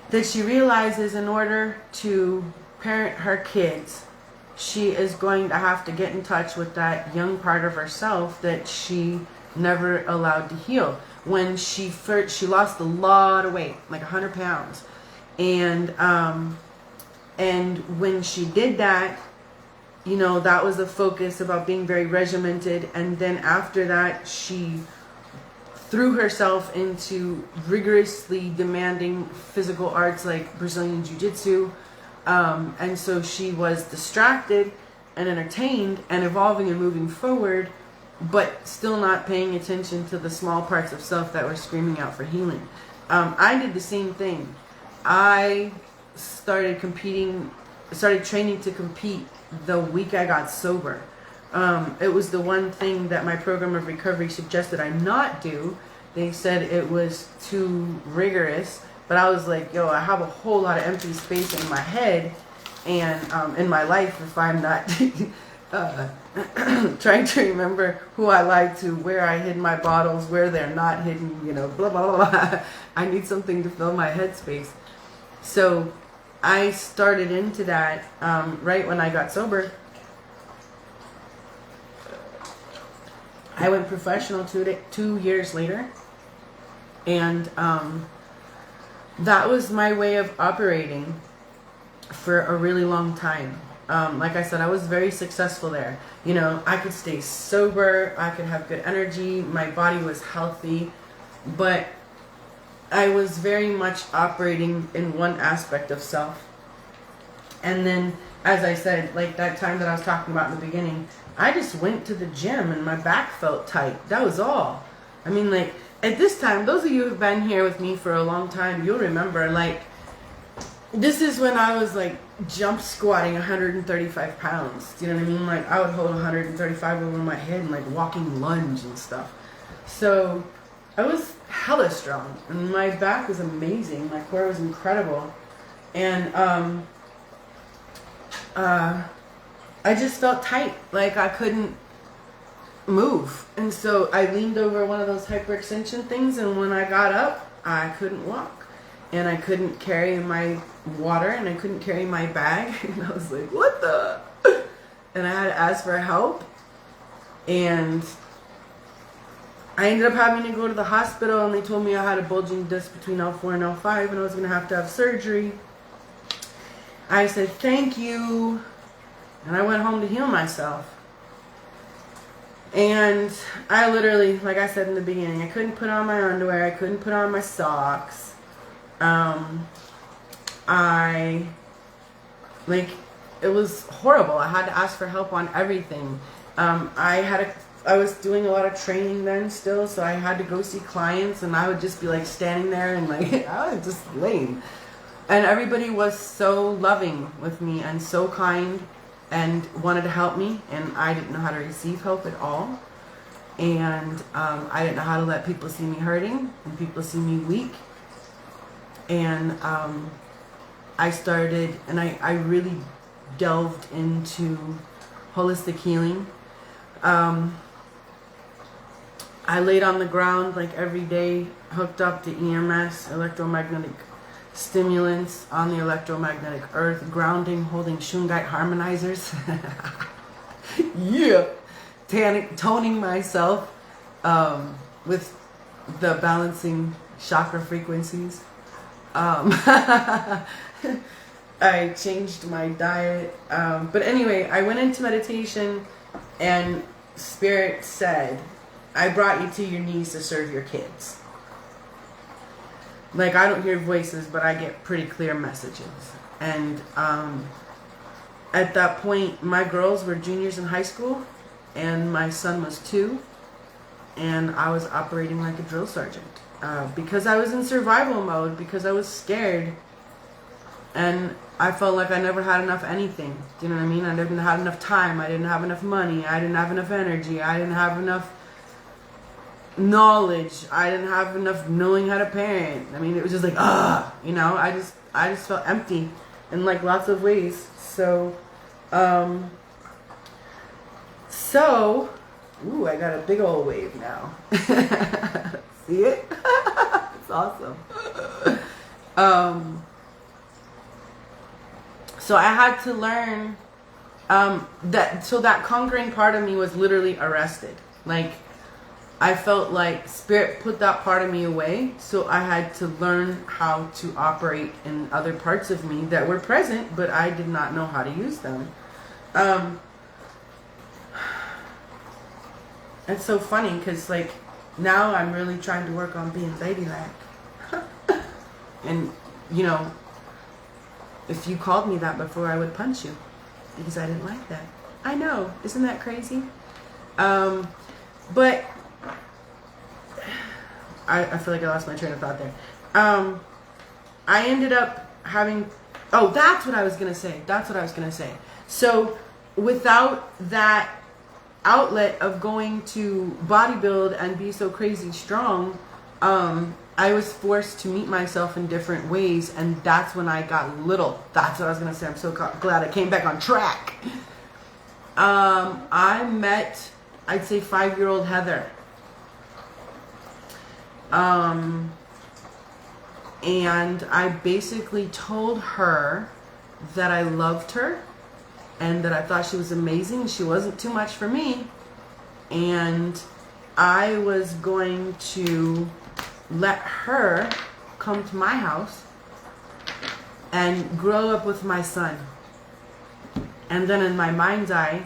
that she realizes in order to parent her kids, she is going to have to get in touch with that young part of herself that she never allowed to heal. When she lost a lot of weight, like 100 pounds. And when she did that, that was the focus about being very regimented. And then after that, she threw herself into rigorously demanding physical arts like Brazilian Jiu-Jitsu. And so she was distracted and entertained and evolving and moving forward, but still not paying attention to the small parts of self that were screaming out for healing. I did the same thing. I started training to compete the week I got sober. It was the one thing that my program of recovery suggested I not do. They said it was too rigorous, but I was like, I have a whole lot of empty space in my head and in my life if I'm not trying to remember who I lied to, where I hid my bottles, where they're not hidden, blah, blah, blah. I need something to fill my headspace. So I started into that right when I got sober. I went professional 2 years later, and that was my way of operating for a really long time. Like I said, I was very successful there. You know, I could stay sober, I could have good energy, my body was healthy, but I was very much operating in one aspect of self. And then, as I said, like that time that I was talking about in the beginning, I just went to the gym and my back felt tight. That was all. I mean, like, at this time, those of you who've been here with me for a long time, you'll remember, like, this is when I was, like, jump squatting 135 pounds. Do you know what I mean? Like, I would hold 135 over my head and, like, walking lunge and stuff. So, I was hella strong. And my back was amazing. My core was incredible. And, I just felt tight, like I couldn't move. And so I leaned over one of those hyperextension things, and when I got up, I couldn't walk. And I couldn't carry my water, and I couldn't carry my bag. And I was like, what the? And I had to ask for help. And I ended up having to go to the hospital, and they told me I had a bulging disc between L4 and L5, and I was going to have surgery. I said, thank you. And I went home to heal myself. And I literally, like I said in the beginning, I couldn't put on my underwear. I couldn't put on my socks. It was horrible. I had to ask for help on everything. I was doing a lot of training then still, so I had to go see clients, and I would just be like standing there and like, I was just lame. And everybody was so loving with me and so kind and wanted to help me, and I didn't know how to receive help at all. And I didn't know how to let people see me hurting and people see me weak. And I started, and I really delved into holistic healing. I laid on the ground like every day, hooked up to EMS, electromagnetic stimulants on the electromagnetic earth, grounding, holding shungite harmonizers. Yeah. Toning myself with the balancing chakra frequencies. I changed my diet. But anyway, I went into meditation, and Spirit said, I brought you to your knees to serve your kids. Like, I don't hear voices, but I get pretty clear messages. And at that point, my girls were juniors in high school, and my son was 2, and I was operating like a drill sergeant. Because I was in survival mode, because I was scared, and I felt like I never had enough anything. Do you know what I mean? I didn't have enough time, I didn't have enough money, I didn't have enough energy, I didn't have enough knowledge, I didn't have enough knowing how to parent. I mean, it was just like, you know, I just felt empty in like lots of ways. So ooh, I got a big old wave now. See it? It's awesome. So I had to learn that conquering part of me was literally arrested. Like, I felt like Spirit put that part of me away, so I had to learn how to operate in other parts of me that were present, but I did not know how to use them. It's so funny, because like, now I'm really trying to work on being ladylike. And, you know, if you called me that before, I would punch you, because I didn't like that. I know, isn't that crazy? But I feel like I lost my train of thought there. I ended up having, that's what I was going to say. So without that outlet of going to bodybuild and be so crazy strong, I was forced to meet myself in different ways, and that's when I got little. That's what I was going to say. I'm so glad I came back on track. I met, I'd say, 5-year-old Heather. And I basically told her that I loved her and that I thought she was amazing. She wasn't too much for me. And I was going to let her come to my house and grow up with my son. And then in my mind's eye,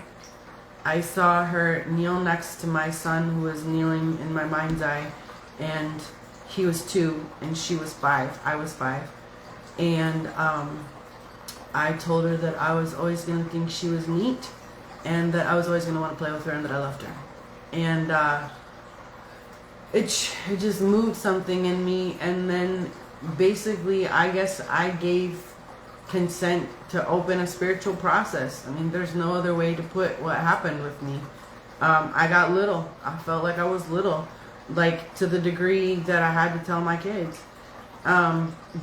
I saw her kneel next to my son, who was kneeling in my mind's eye, and he was 2 and she was 5. I was 5. And I told her that I was always going to think she was neat, and that I was always going to want to play with her, and that I loved her. And it just moved something in me. And then basically, I guess I gave consent to open a spiritual process. I mean, there's no other way to put what happened with me. I got little. I felt like I was little, like to the degree that I had to tell my kids.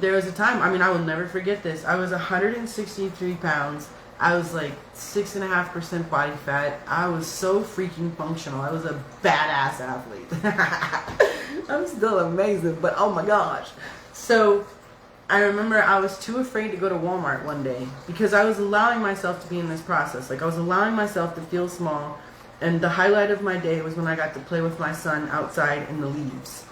There was a time, I mean, I will never forget this. I was 163 pounds. I was like 6.5% body fat. I was so freaking functional. I was a badass athlete. I'm still amazing, but oh my gosh. So I remember I was too afraid to go to Walmart one day because I was allowing myself to be in this process. Like, I was allowing myself to feel small. And the highlight of my day was when I got to play with my son outside in the leaves.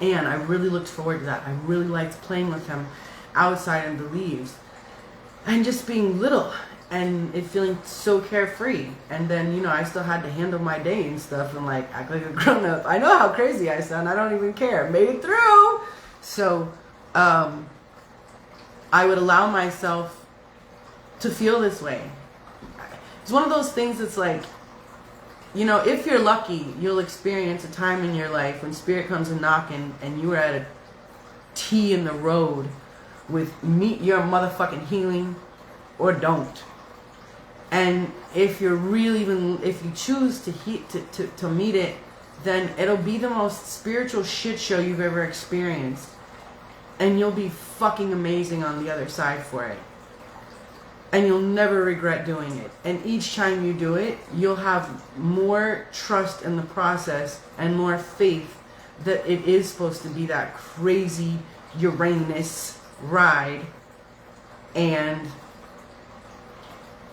And I really looked forward to that. I really liked playing with him outside in the leaves. And just being little and it feeling so carefree. And then, you know, I still had to handle my day and stuff and like act like a grown up. I know how crazy I sound. I don't even care. Made it through. So I would allow myself to feel this way. It's one of those things that's like, you know, if you're lucky, you'll experience a time in your life when spirit comes a knocking and you are at a T in the road with meet your motherfucking healing or don't. And if you're really if you choose to meet it, then it'll be the most spiritual shit show you've ever experienced. And you'll be fucking amazing on the other side for it. And you'll never regret doing it. And each time you do it, you'll have more trust in the process and more faith that it is supposed to be that crazy Uranus ride. And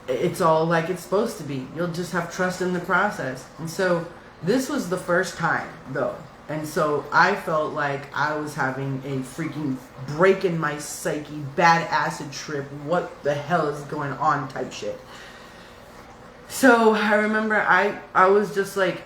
it's all like it's supposed to be. You'll just have trust in the process. And so this was the first time, though. And so I felt like I was having a freaking break in my psyche, bad acid trip, what the hell is going on type shit. So I remember I was just like,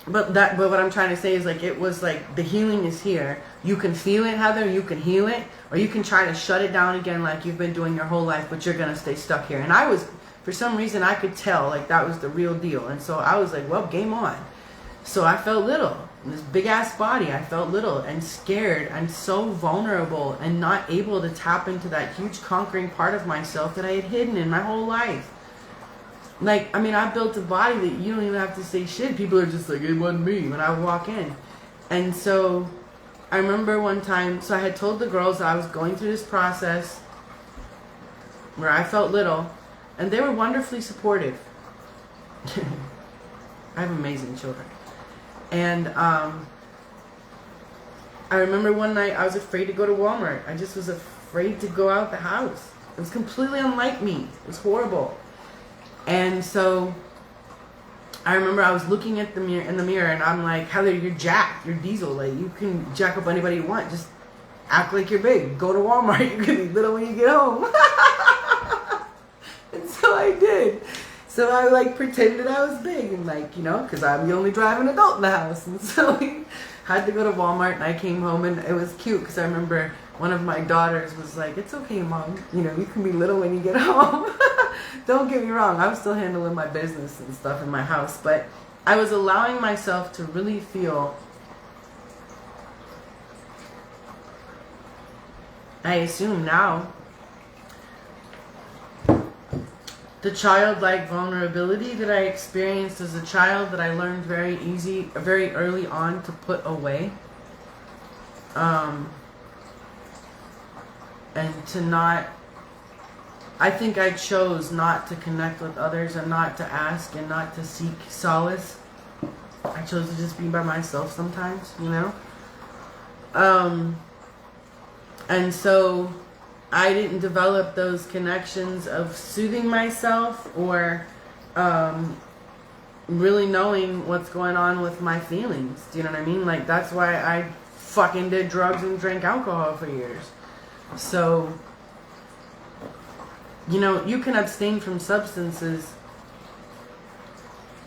but what I'm trying to say is like, it was like the healing is here. You can feel it, Heather, you can heal it, or you can try to shut it down again like you've been doing your whole life, but you're going to stay stuck here. And I was, for some reason, I could tell like that was the real deal. And so I was like, well, game on. So I felt little. In this big ass body, I felt little and scared and so vulnerable and not able to tap into that huge conquering part of myself that I had hidden in my whole life. Like, I mean, I built a body that you don't even have to say shit. People are just like, it wasn't me when I walk in. And so I remember one time, so I had told the girls that I was going through this process where I felt little, and they were wonderfully supportive. I have amazing children. And I remember one night I was afraid to go to Walmart. I just was afraid to go out the house. It was completely unlike me. It was horrible. And so I remember I was looking at the mirror and I'm like, Heather, you're jacked. You're diesel. Like, you can jack up anybody you want. Just act like you're big. Go to Walmart. You can be little when you get home. And so I did. So I like pretended I was big and like, you know, because I'm the only driving adult in the house. And so we had to go to Walmart and I came home and it was cute because I remember one of my daughters was like, it's okay, Mom. You know, you can be little when you get home. Don't get me wrong. I was still handling my business and stuff in my house. But I was allowing myself to really feel, I assume now, the childlike vulnerability that I experienced as a child that I learned very early on to put away. And to not, I think I chose not to connect with others and not to ask and not to seek solace. I chose to just be by myself sometimes, you know? And so I didn't develop those connections of soothing myself or really knowing what's going on with my feelings. Do you know what I mean? Like, that's why I fucking did drugs and drank alcohol for years. So, you know, you can abstain from substances.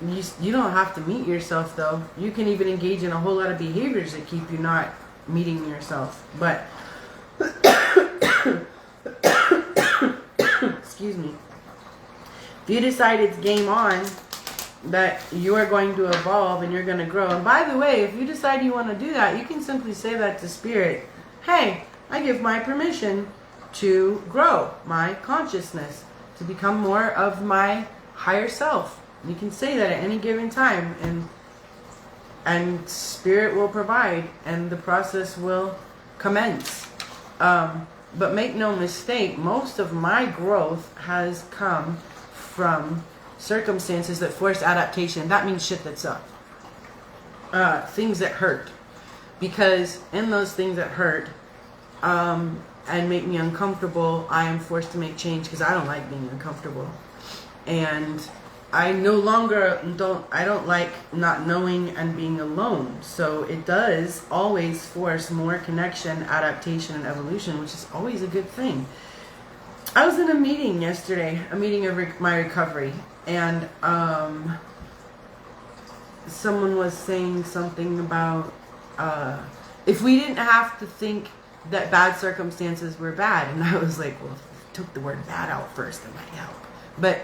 You don't have to meet yourself, though. You can even engage in a whole lot of behaviors that keep you not meeting yourself. But, excuse me. If you decide it's game on, that you are going to evolve and you're going to grow. And by the way, if you decide you want to do that, you can simply say that to Spirit. Hey, I give my permission to grow my consciousness, to become more of my higher self. You can say that at any given time, and Spirit will provide, and the process will commence. But make no mistake, most of my growth has come from circumstances that force adaptation. That means shit that suck. Things that hurt. Because in those things that hurt and make me uncomfortable, I am forced to make change because I don't like being uncomfortable. And I no longer don't like not knowing and being alone. So it does always force more connection, adaptation, and evolution, which is always a good thing. I was in a meeting yesterday, a meeting of my recovery, and someone was saying something about if we didn't have to think that bad circumstances were bad. And I was like, well, if I took the word bad out first, it might help. But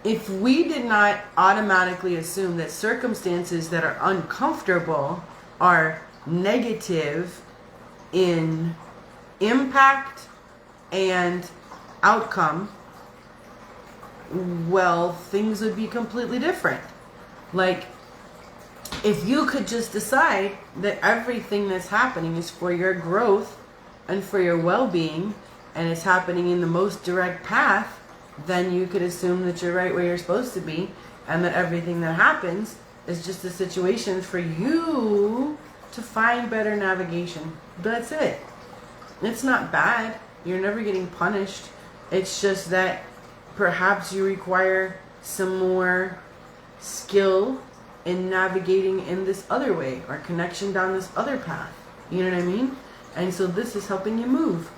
if we did not automatically assume that circumstances that are uncomfortable are negative in impact and outcome, well, things would be completely different. Like, if you could just decide that everything that's happening is for your growth and for your well-being, and it's happening in the most direct path, then you could assume that you're right where you're supposed to be, and that everything that happens is just a situation for you to find better navigation. That's it. It's not bad. You're never getting punished. It's just that perhaps you require some more skill in navigating in this other way, or connection down this other path. You know what I mean? And so this is helping you move.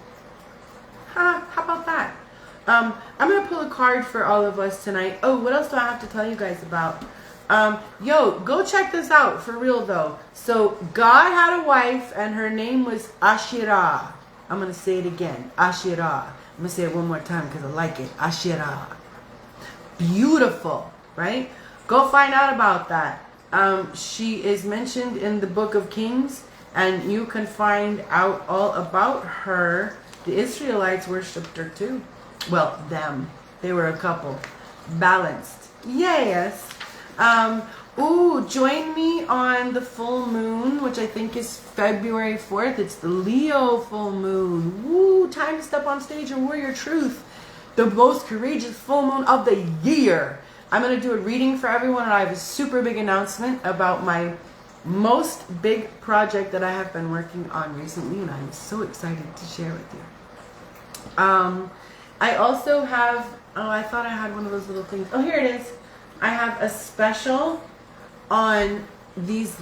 How about that? I'm going to pull a card for all of us tonight. Oh, what else do I have to tell you guys about? Yo, go check this out, for real though. So, God had a wife, and her name was Asherah. I'm going to say it again. Asherah. I'm going to say it one more time because I like it. Asherah. Beautiful, right? Go find out about that. She is mentioned in the Book of Kings, and you can find out all about her. The Israelites worshipped her too. Well, them. They were a couple. Balanced. Yes. Join me on the full moon, which I think is February 4th. It's the Leo full moon. Woo, time to step on stage and wear your truth. The most courageous full moon of the year. I'm going to do a reading for everyone, and I have a super big announcement about my most big project that I have been working on recently, and I'm so excited to share with you. I also have, I thought I had one of those little things. Oh, here it is. I have a special on these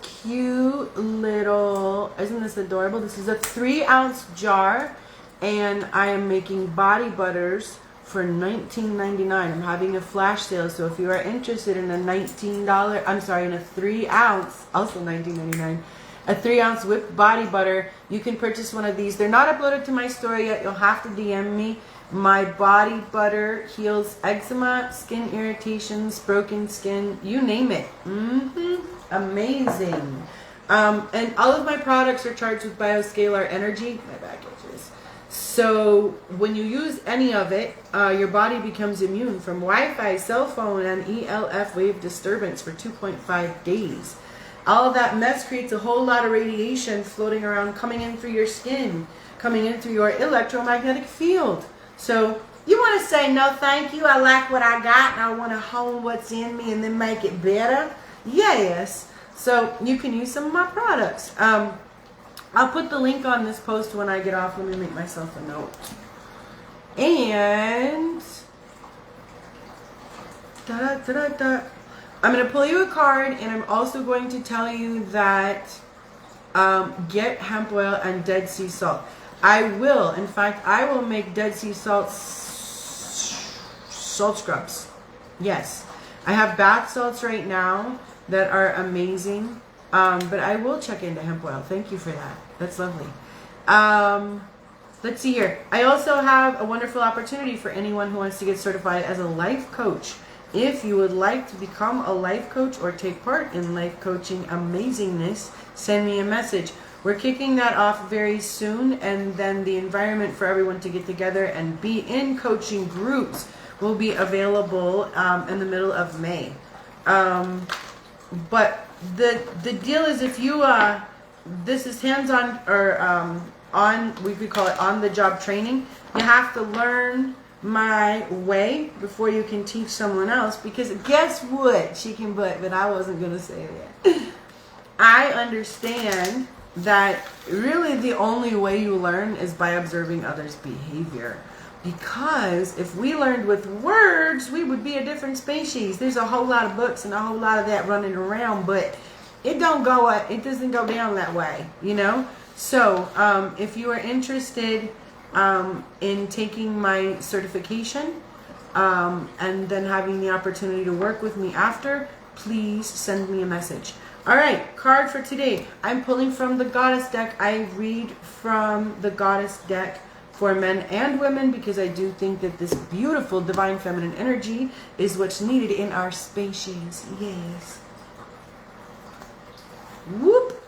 cute little, isn't this adorable? This is a 3-ounce jar, and I am making body butters for $19.99. I'm having a flash sale, so if you are interested in a in a 3-ounce, also $19.99, a 3-ounce whipped body butter, you can purchase one of these. They're not uploaded to my store yet. You'll have to DM me. My body butter heals eczema, skin irritations, broken skin, you name it. Amazing. And all of my products are charged with bioscalar energy. My packages. So when you use any of it, your body becomes immune from Wi-Fi, cell phone, and ELF wave disturbance for 2.5 days. All of that mess creates a whole lot of radiation floating around, coming in through your skin, coming in through your electromagnetic field. So you want to say, no thank you, I like what I got and I want to hone what's in me and then make it better? Yes. So you can use some of my products. I'll put the link on this post when I get off. Let me make myself a note. And I'm going to pull you a card, and I'm also going to tell you that get hemp oil and Dead Sea salt. I will, in fact, I will make Dead Sea salt scrubs. Yes. I have bath salts right now that are amazing. But I will check into hemp oil. Thank you for that. That's lovely. Let's see here. I also have a wonderful opportunity for anyone who wants to get certified as a life coach. If you would like to become a life coach or take part in life coaching amazingness, send me a message. We're kicking that off very soon, and then the environment for everyone to get together and be in coaching groups will be available in the middle of May. But the deal is, if you this is hands-on or we could call it on-the-job training. You have to learn my way before you can teach someone else, because guess what, chicken butt, but I wasn't gonna say that. I understand that really the only way you learn is by observing others' behavior. Because if we learned with words, we would be a different species. There's a whole lot of books and a whole lot of that running around, but it doesn't go down that way, you know? So if you are interested in taking my certification and then having the opportunity to work with me after, please send me a message. All right, card for today. I'm pulling from the Goddess deck. I read from the Goddess deck for men and women because I do think that this beautiful divine feminine energy is what's needed in our species. Yes. Whoop.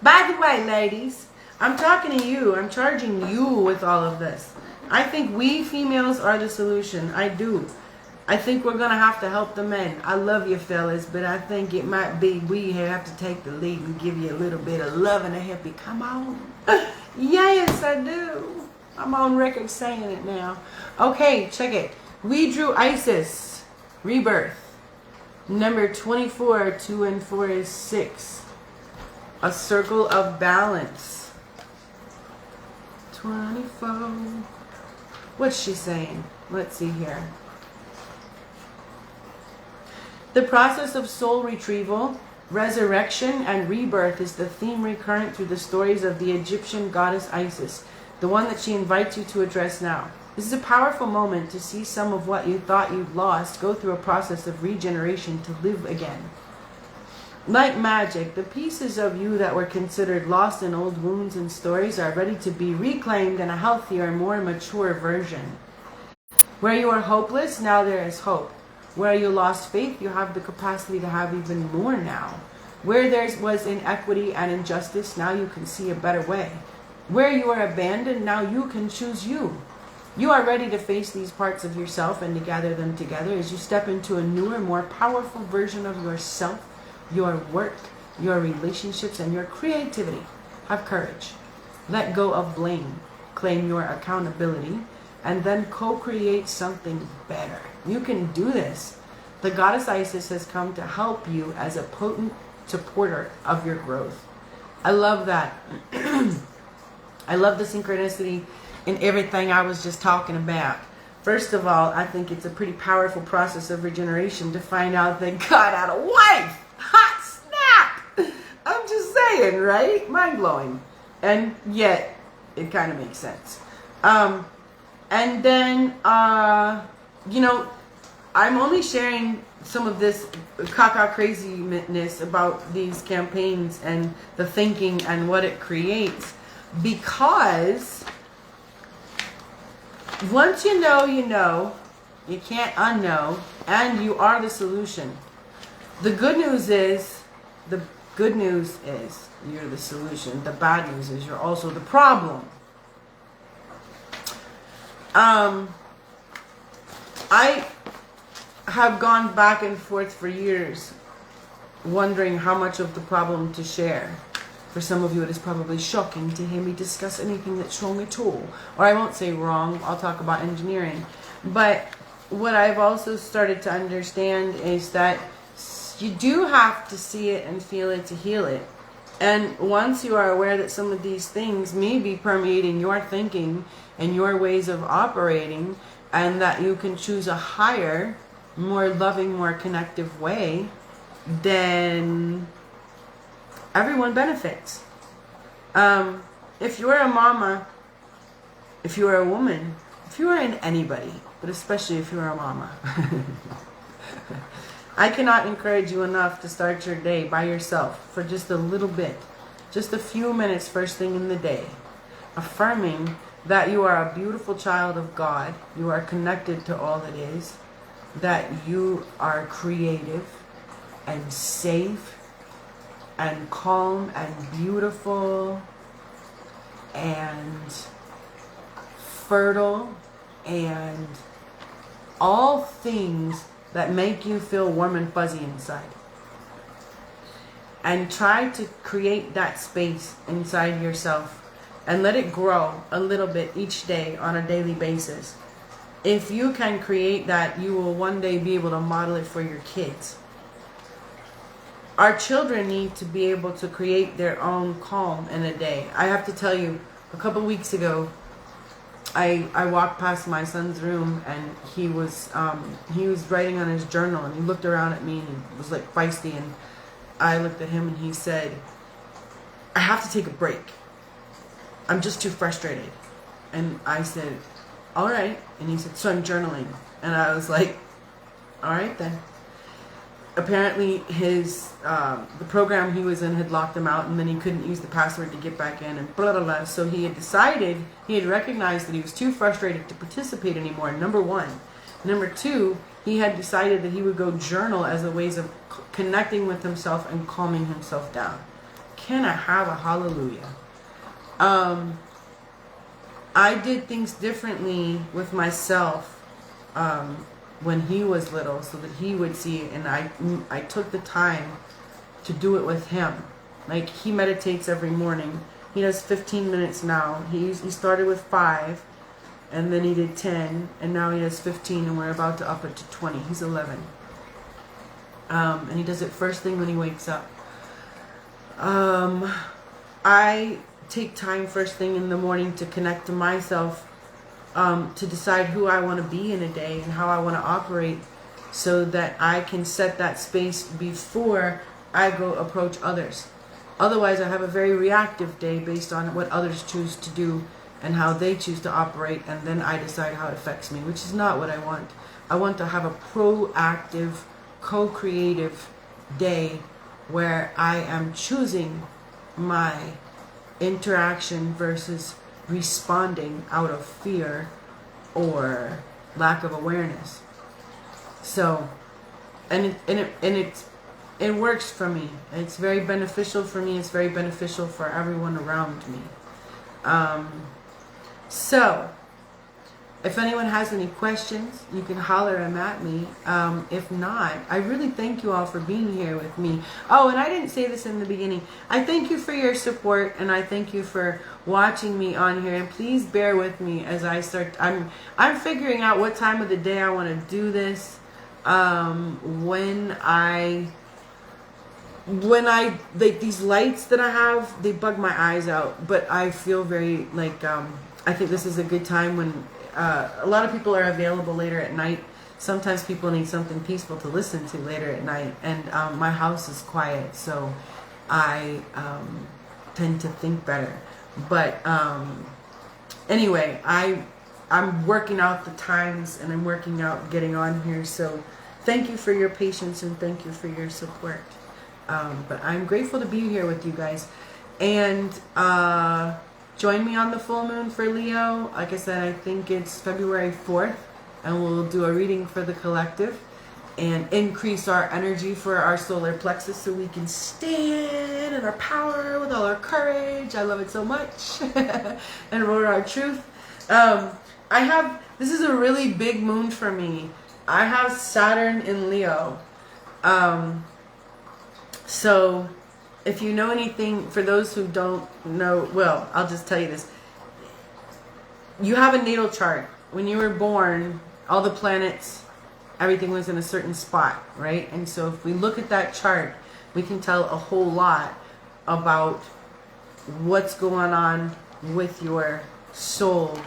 By the way, ladies, I'm talking to you. I'm charging you with all of this. I think we females are the solution. I do. I think we're going to have to help the men. I love you, fellas, but I think it might be we have to take the lead and give you a little bit of love and a help you. Come on. Yes, I do. I'm on record saying it now. Okay, check it. We drew Isis, Rebirth. Number 24, 2 and 4 is 6. A circle of balance. 24. What's she saying? Let's see here. The process of soul retrieval, resurrection, and rebirth is the theme recurrent through the stories of the Egyptian goddess Isis, the one that she invites you to address now. This is a powerful moment to see some of what you thought you'd lost go through a process of regeneration to live again. Like magic, the pieces of you that were considered lost in old wounds and stories are ready to be reclaimed in a healthier, more mature version. Where you are hopeless, now there is hope. Where you lost faith, you have the capacity to have even more now. Where there was inequity and injustice, now you can see a better way. Where you are abandoned, now you can choose you. You are ready to face these parts of yourself and to gather them together as you step into a newer, more powerful version of yourself, your work, your relationships, and your creativity. Have courage. Let go of blame. Claim your accountability. And then co-create something better. You can do this. The goddess Isis has come to help you as a potent supporter of your growth. I love that. I love the synchronicity in everything I was just talking about. First of all, I think it's a pretty powerful process of regeneration to find out that God had a wife. Hot snap! I'm just saying, right? Mind-blowing. And yet, it kind of makes sense. And then, you know, I'm only sharing some of this caca craziness about these campaigns and the thinking and what it creates, because once you know, you can't unknow, and you are the solution. The good news is you're the solution. The bad news is you're also the problem. I have gone back and forth for years wondering how much of the problem to share. For some of you, it is probably shocking to hear me discuss anything that's wrong at all. Or I won't say wrong, I'll talk about engineering. But what I've also started to understand is that you do have to see it and feel it to heal it. And once you are aware that some of these things may be permeating your thinking and your ways of operating, and that you can choose a higher, more loving, more connective way, then everyone benefits. If you're a mama, if you are a woman, if you are in anybody, but especially if you are a mama, I cannot encourage you enough to start your day by yourself for just a little bit, just a few minutes first thing in the day, affirming that you are a beautiful child of God, you are connected to all that is, that you are creative and safe and calm and beautiful and fertile and all things that make you feel warm and fuzzy inside. And try to create that space inside yourself and let it grow a little bit each day on a daily basis. If you can create that, you will one day be able to model it for your kids. Our children need to be able to create their own calm in a day. I have to tell you, a couple weeks ago, I walked past my son's room and he was writing on his journal, and he looked around at me and he was like feisty, and I looked at him and he said, I have to take a break. I'm just too frustrated. And I said, all right. And he said, so I'm journaling. And I was like, all right then. Apparently the program he was in had locked him out, and then he couldn't use the password to get back in, and blah, blah, blah. So he had decided, he had recognized that he was too frustrated to participate anymore, number one. Number two, he had decided that he would go journal as a ways of connecting with himself and calming himself down. Can I have a hallelujah? I did things differently with myself when he was little, so that he would see it, and I took the time to do it with him. Like, he meditates every morning. He does 15 minutes now. He started with 5, and then he did 10, and now he does 15, and we're about to up it to 20. He's 11. And he does it first thing when he wakes up. I take time first thing in the morning to connect to myself, to decide who I want to be in a day and how I want to operate, so that I can set that space before I go approach others. Otherwise, I have a very reactive day based on what others choose to do and how they choose to operate, and then I decide how it affects me, which is not what I want. I want to have a proactive, co-creative day where I am choosing my interaction versus responding out of fear or lack of awareness. So, and it works for me. It's very beneficial for me. It's very beneficial for everyone around me. So, if anyone has any questions, you can holler them at me. If not, I really thank you all for being here with me. Oh, and I didn't say this in the beginning. I thank you for your support, and I thank you for watching me on here. And please bear with me as I start. I'm figuring out what time of the day I want to do this. Like, these lights that I have, they bug my eyes out. But I feel very like I think this is a good time when. A lot of people are available later at night. Sometimes people need something peaceful to listen to later at night. And my house is quiet, so I tend to think better. But anyway, I'm working out the times, and I'm working out getting on here. So thank you for your patience, and thank you for your support. But I'm grateful to be here with you guys. And join me on the full moon for Leo. Like I said, I think it's February 4th, and we'll do a reading for the collective and increase our energy for our solar plexus so we can stand in our power with all our courage. I love it so much. And roar our truth. This is a really big moon for me. I have Saturn in Leo. So if you know anything, for those who don't know, well, I'll just tell you this. You have a natal chart. When you were born, all the planets, everything was in a certain spot, right? And so if we look at that chart, we can tell a whole lot about what's going on with your soul,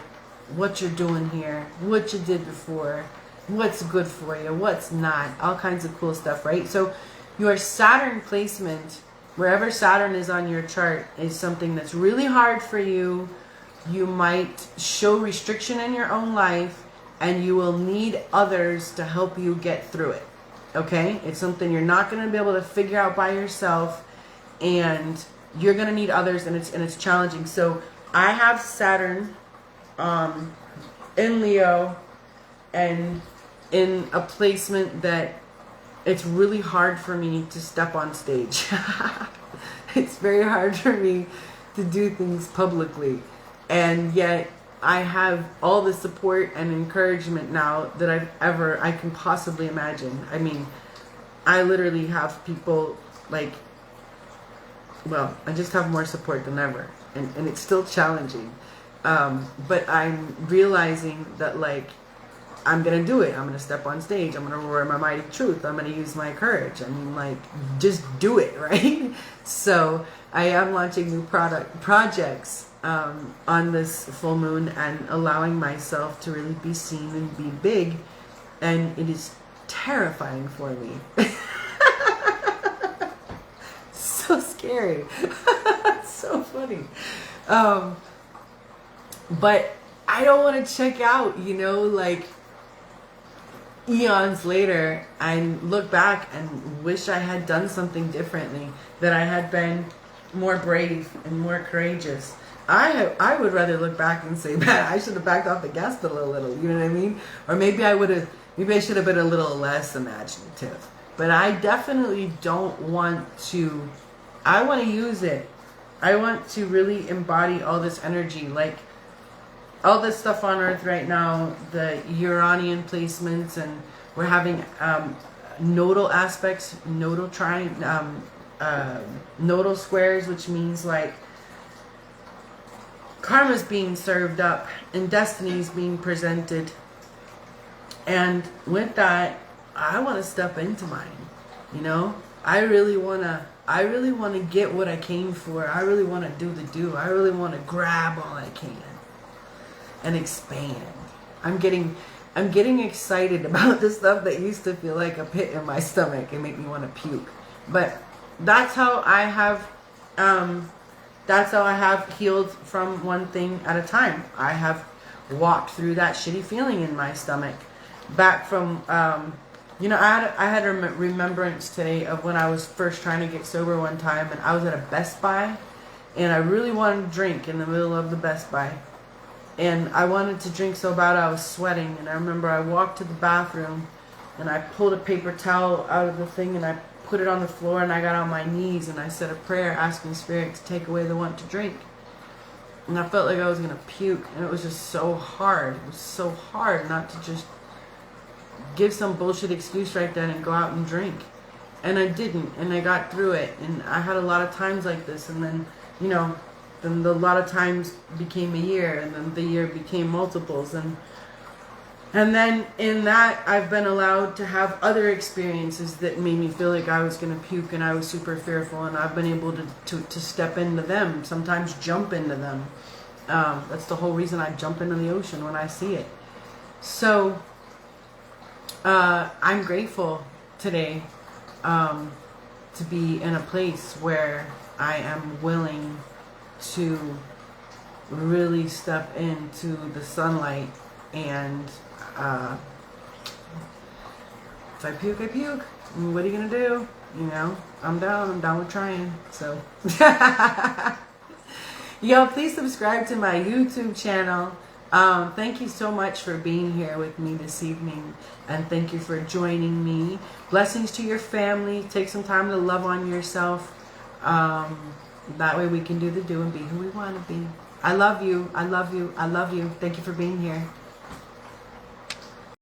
what you're doing here, what you did before, what's good for you, what's not, all kinds of cool stuff, right? So your Saturn placement, wherever Saturn is on your chart, is something that's really hard for you. You might show restriction in your own life, and you will need others to help you get through it. Okay? It's something you're not going to be able to figure out by yourself, and you're going to need others, and it's challenging. So I have Saturn in Leo, and in a placement that it's really hard for me to step on stage. It's very hard for me to do things publicly, and yet I have all the support and encouragement now that I can possibly imagine. I mean, I literally have people like, well, I just have more support than ever, and it's still challenging, but I'm realizing that, like, I'm gonna do it. I'm gonna step on stage. I'm gonna roar my mighty truth. I'm gonna use my courage. I mean, like, just do it, right? So I am launching new projects on this full moon, and allowing myself to really be seen and be big, and it is terrifying for me. So scary. So funny. But I don't want to check out, you know, like, eons later, I look back and wish I had done something differently, that I had been more brave and more courageous. I would rather look back and say, man, I should have backed off the gas pedal a little, you know what I mean? Or maybe I should have been a little less imaginative. But I definitely don't want to, I want to use it. I want to really embody all this energy, like all this stuff on Earth right now, the Uranian placements, and we're having nodal aspects, nodal nodal squares, which means like karma's being served up and destiny's being presented. And with that, I want to step into mine, you know? I really want to get what I came for. I really want to do the do. I really want to grab all I can and expand. I'm getting excited about the stuff that used to feel like a pit in my stomach and make me want to puke. But that's how I have healed from one thing at a time. I have walked through that shitty feeling in my stomach back from you know, I had a remembrance today of when I was first trying to get sober one time, and I was at a Best Buy, and I really wanted to drink in the middle of the Best Buy. And I wanted to drink so bad I was sweating. And I remember I walked to the bathroom, and I pulled a paper towel out of the thing, and I put it on the floor, and I got on my knees, and I said a prayer asking Spirit to take away the want to drink. And I felt like I was going to puke, and it was just so hard. It was so hard not to just give some bullshit excuse right then and go out and drink. And I didn't, and I got through it. And I had a lot of times like this, and then, you know, then a lot of times became a year, and then the year became multiples, and then in that I've been allowed to have other experiences that made me feel like I was going to puke, and I was super fearful, and I've been able to step into them, sometimes jump into them. That's the whole reason I jump into the ocean when I see it. So I'm grateful today to be in a place where I am willing to really step into the sunlight, and if I puke, I puke. I mean, what are you gonna do? You know, I'm down with trying. So yo, please subscribe to my YouTube channel. Thank you so much for being here with me this evening, and thank you for joining me. Blessings to your family. Take some time to love on yourself. That way we can do the do and be who we want to be. I love you. I love you. I love you. Thank you for being here.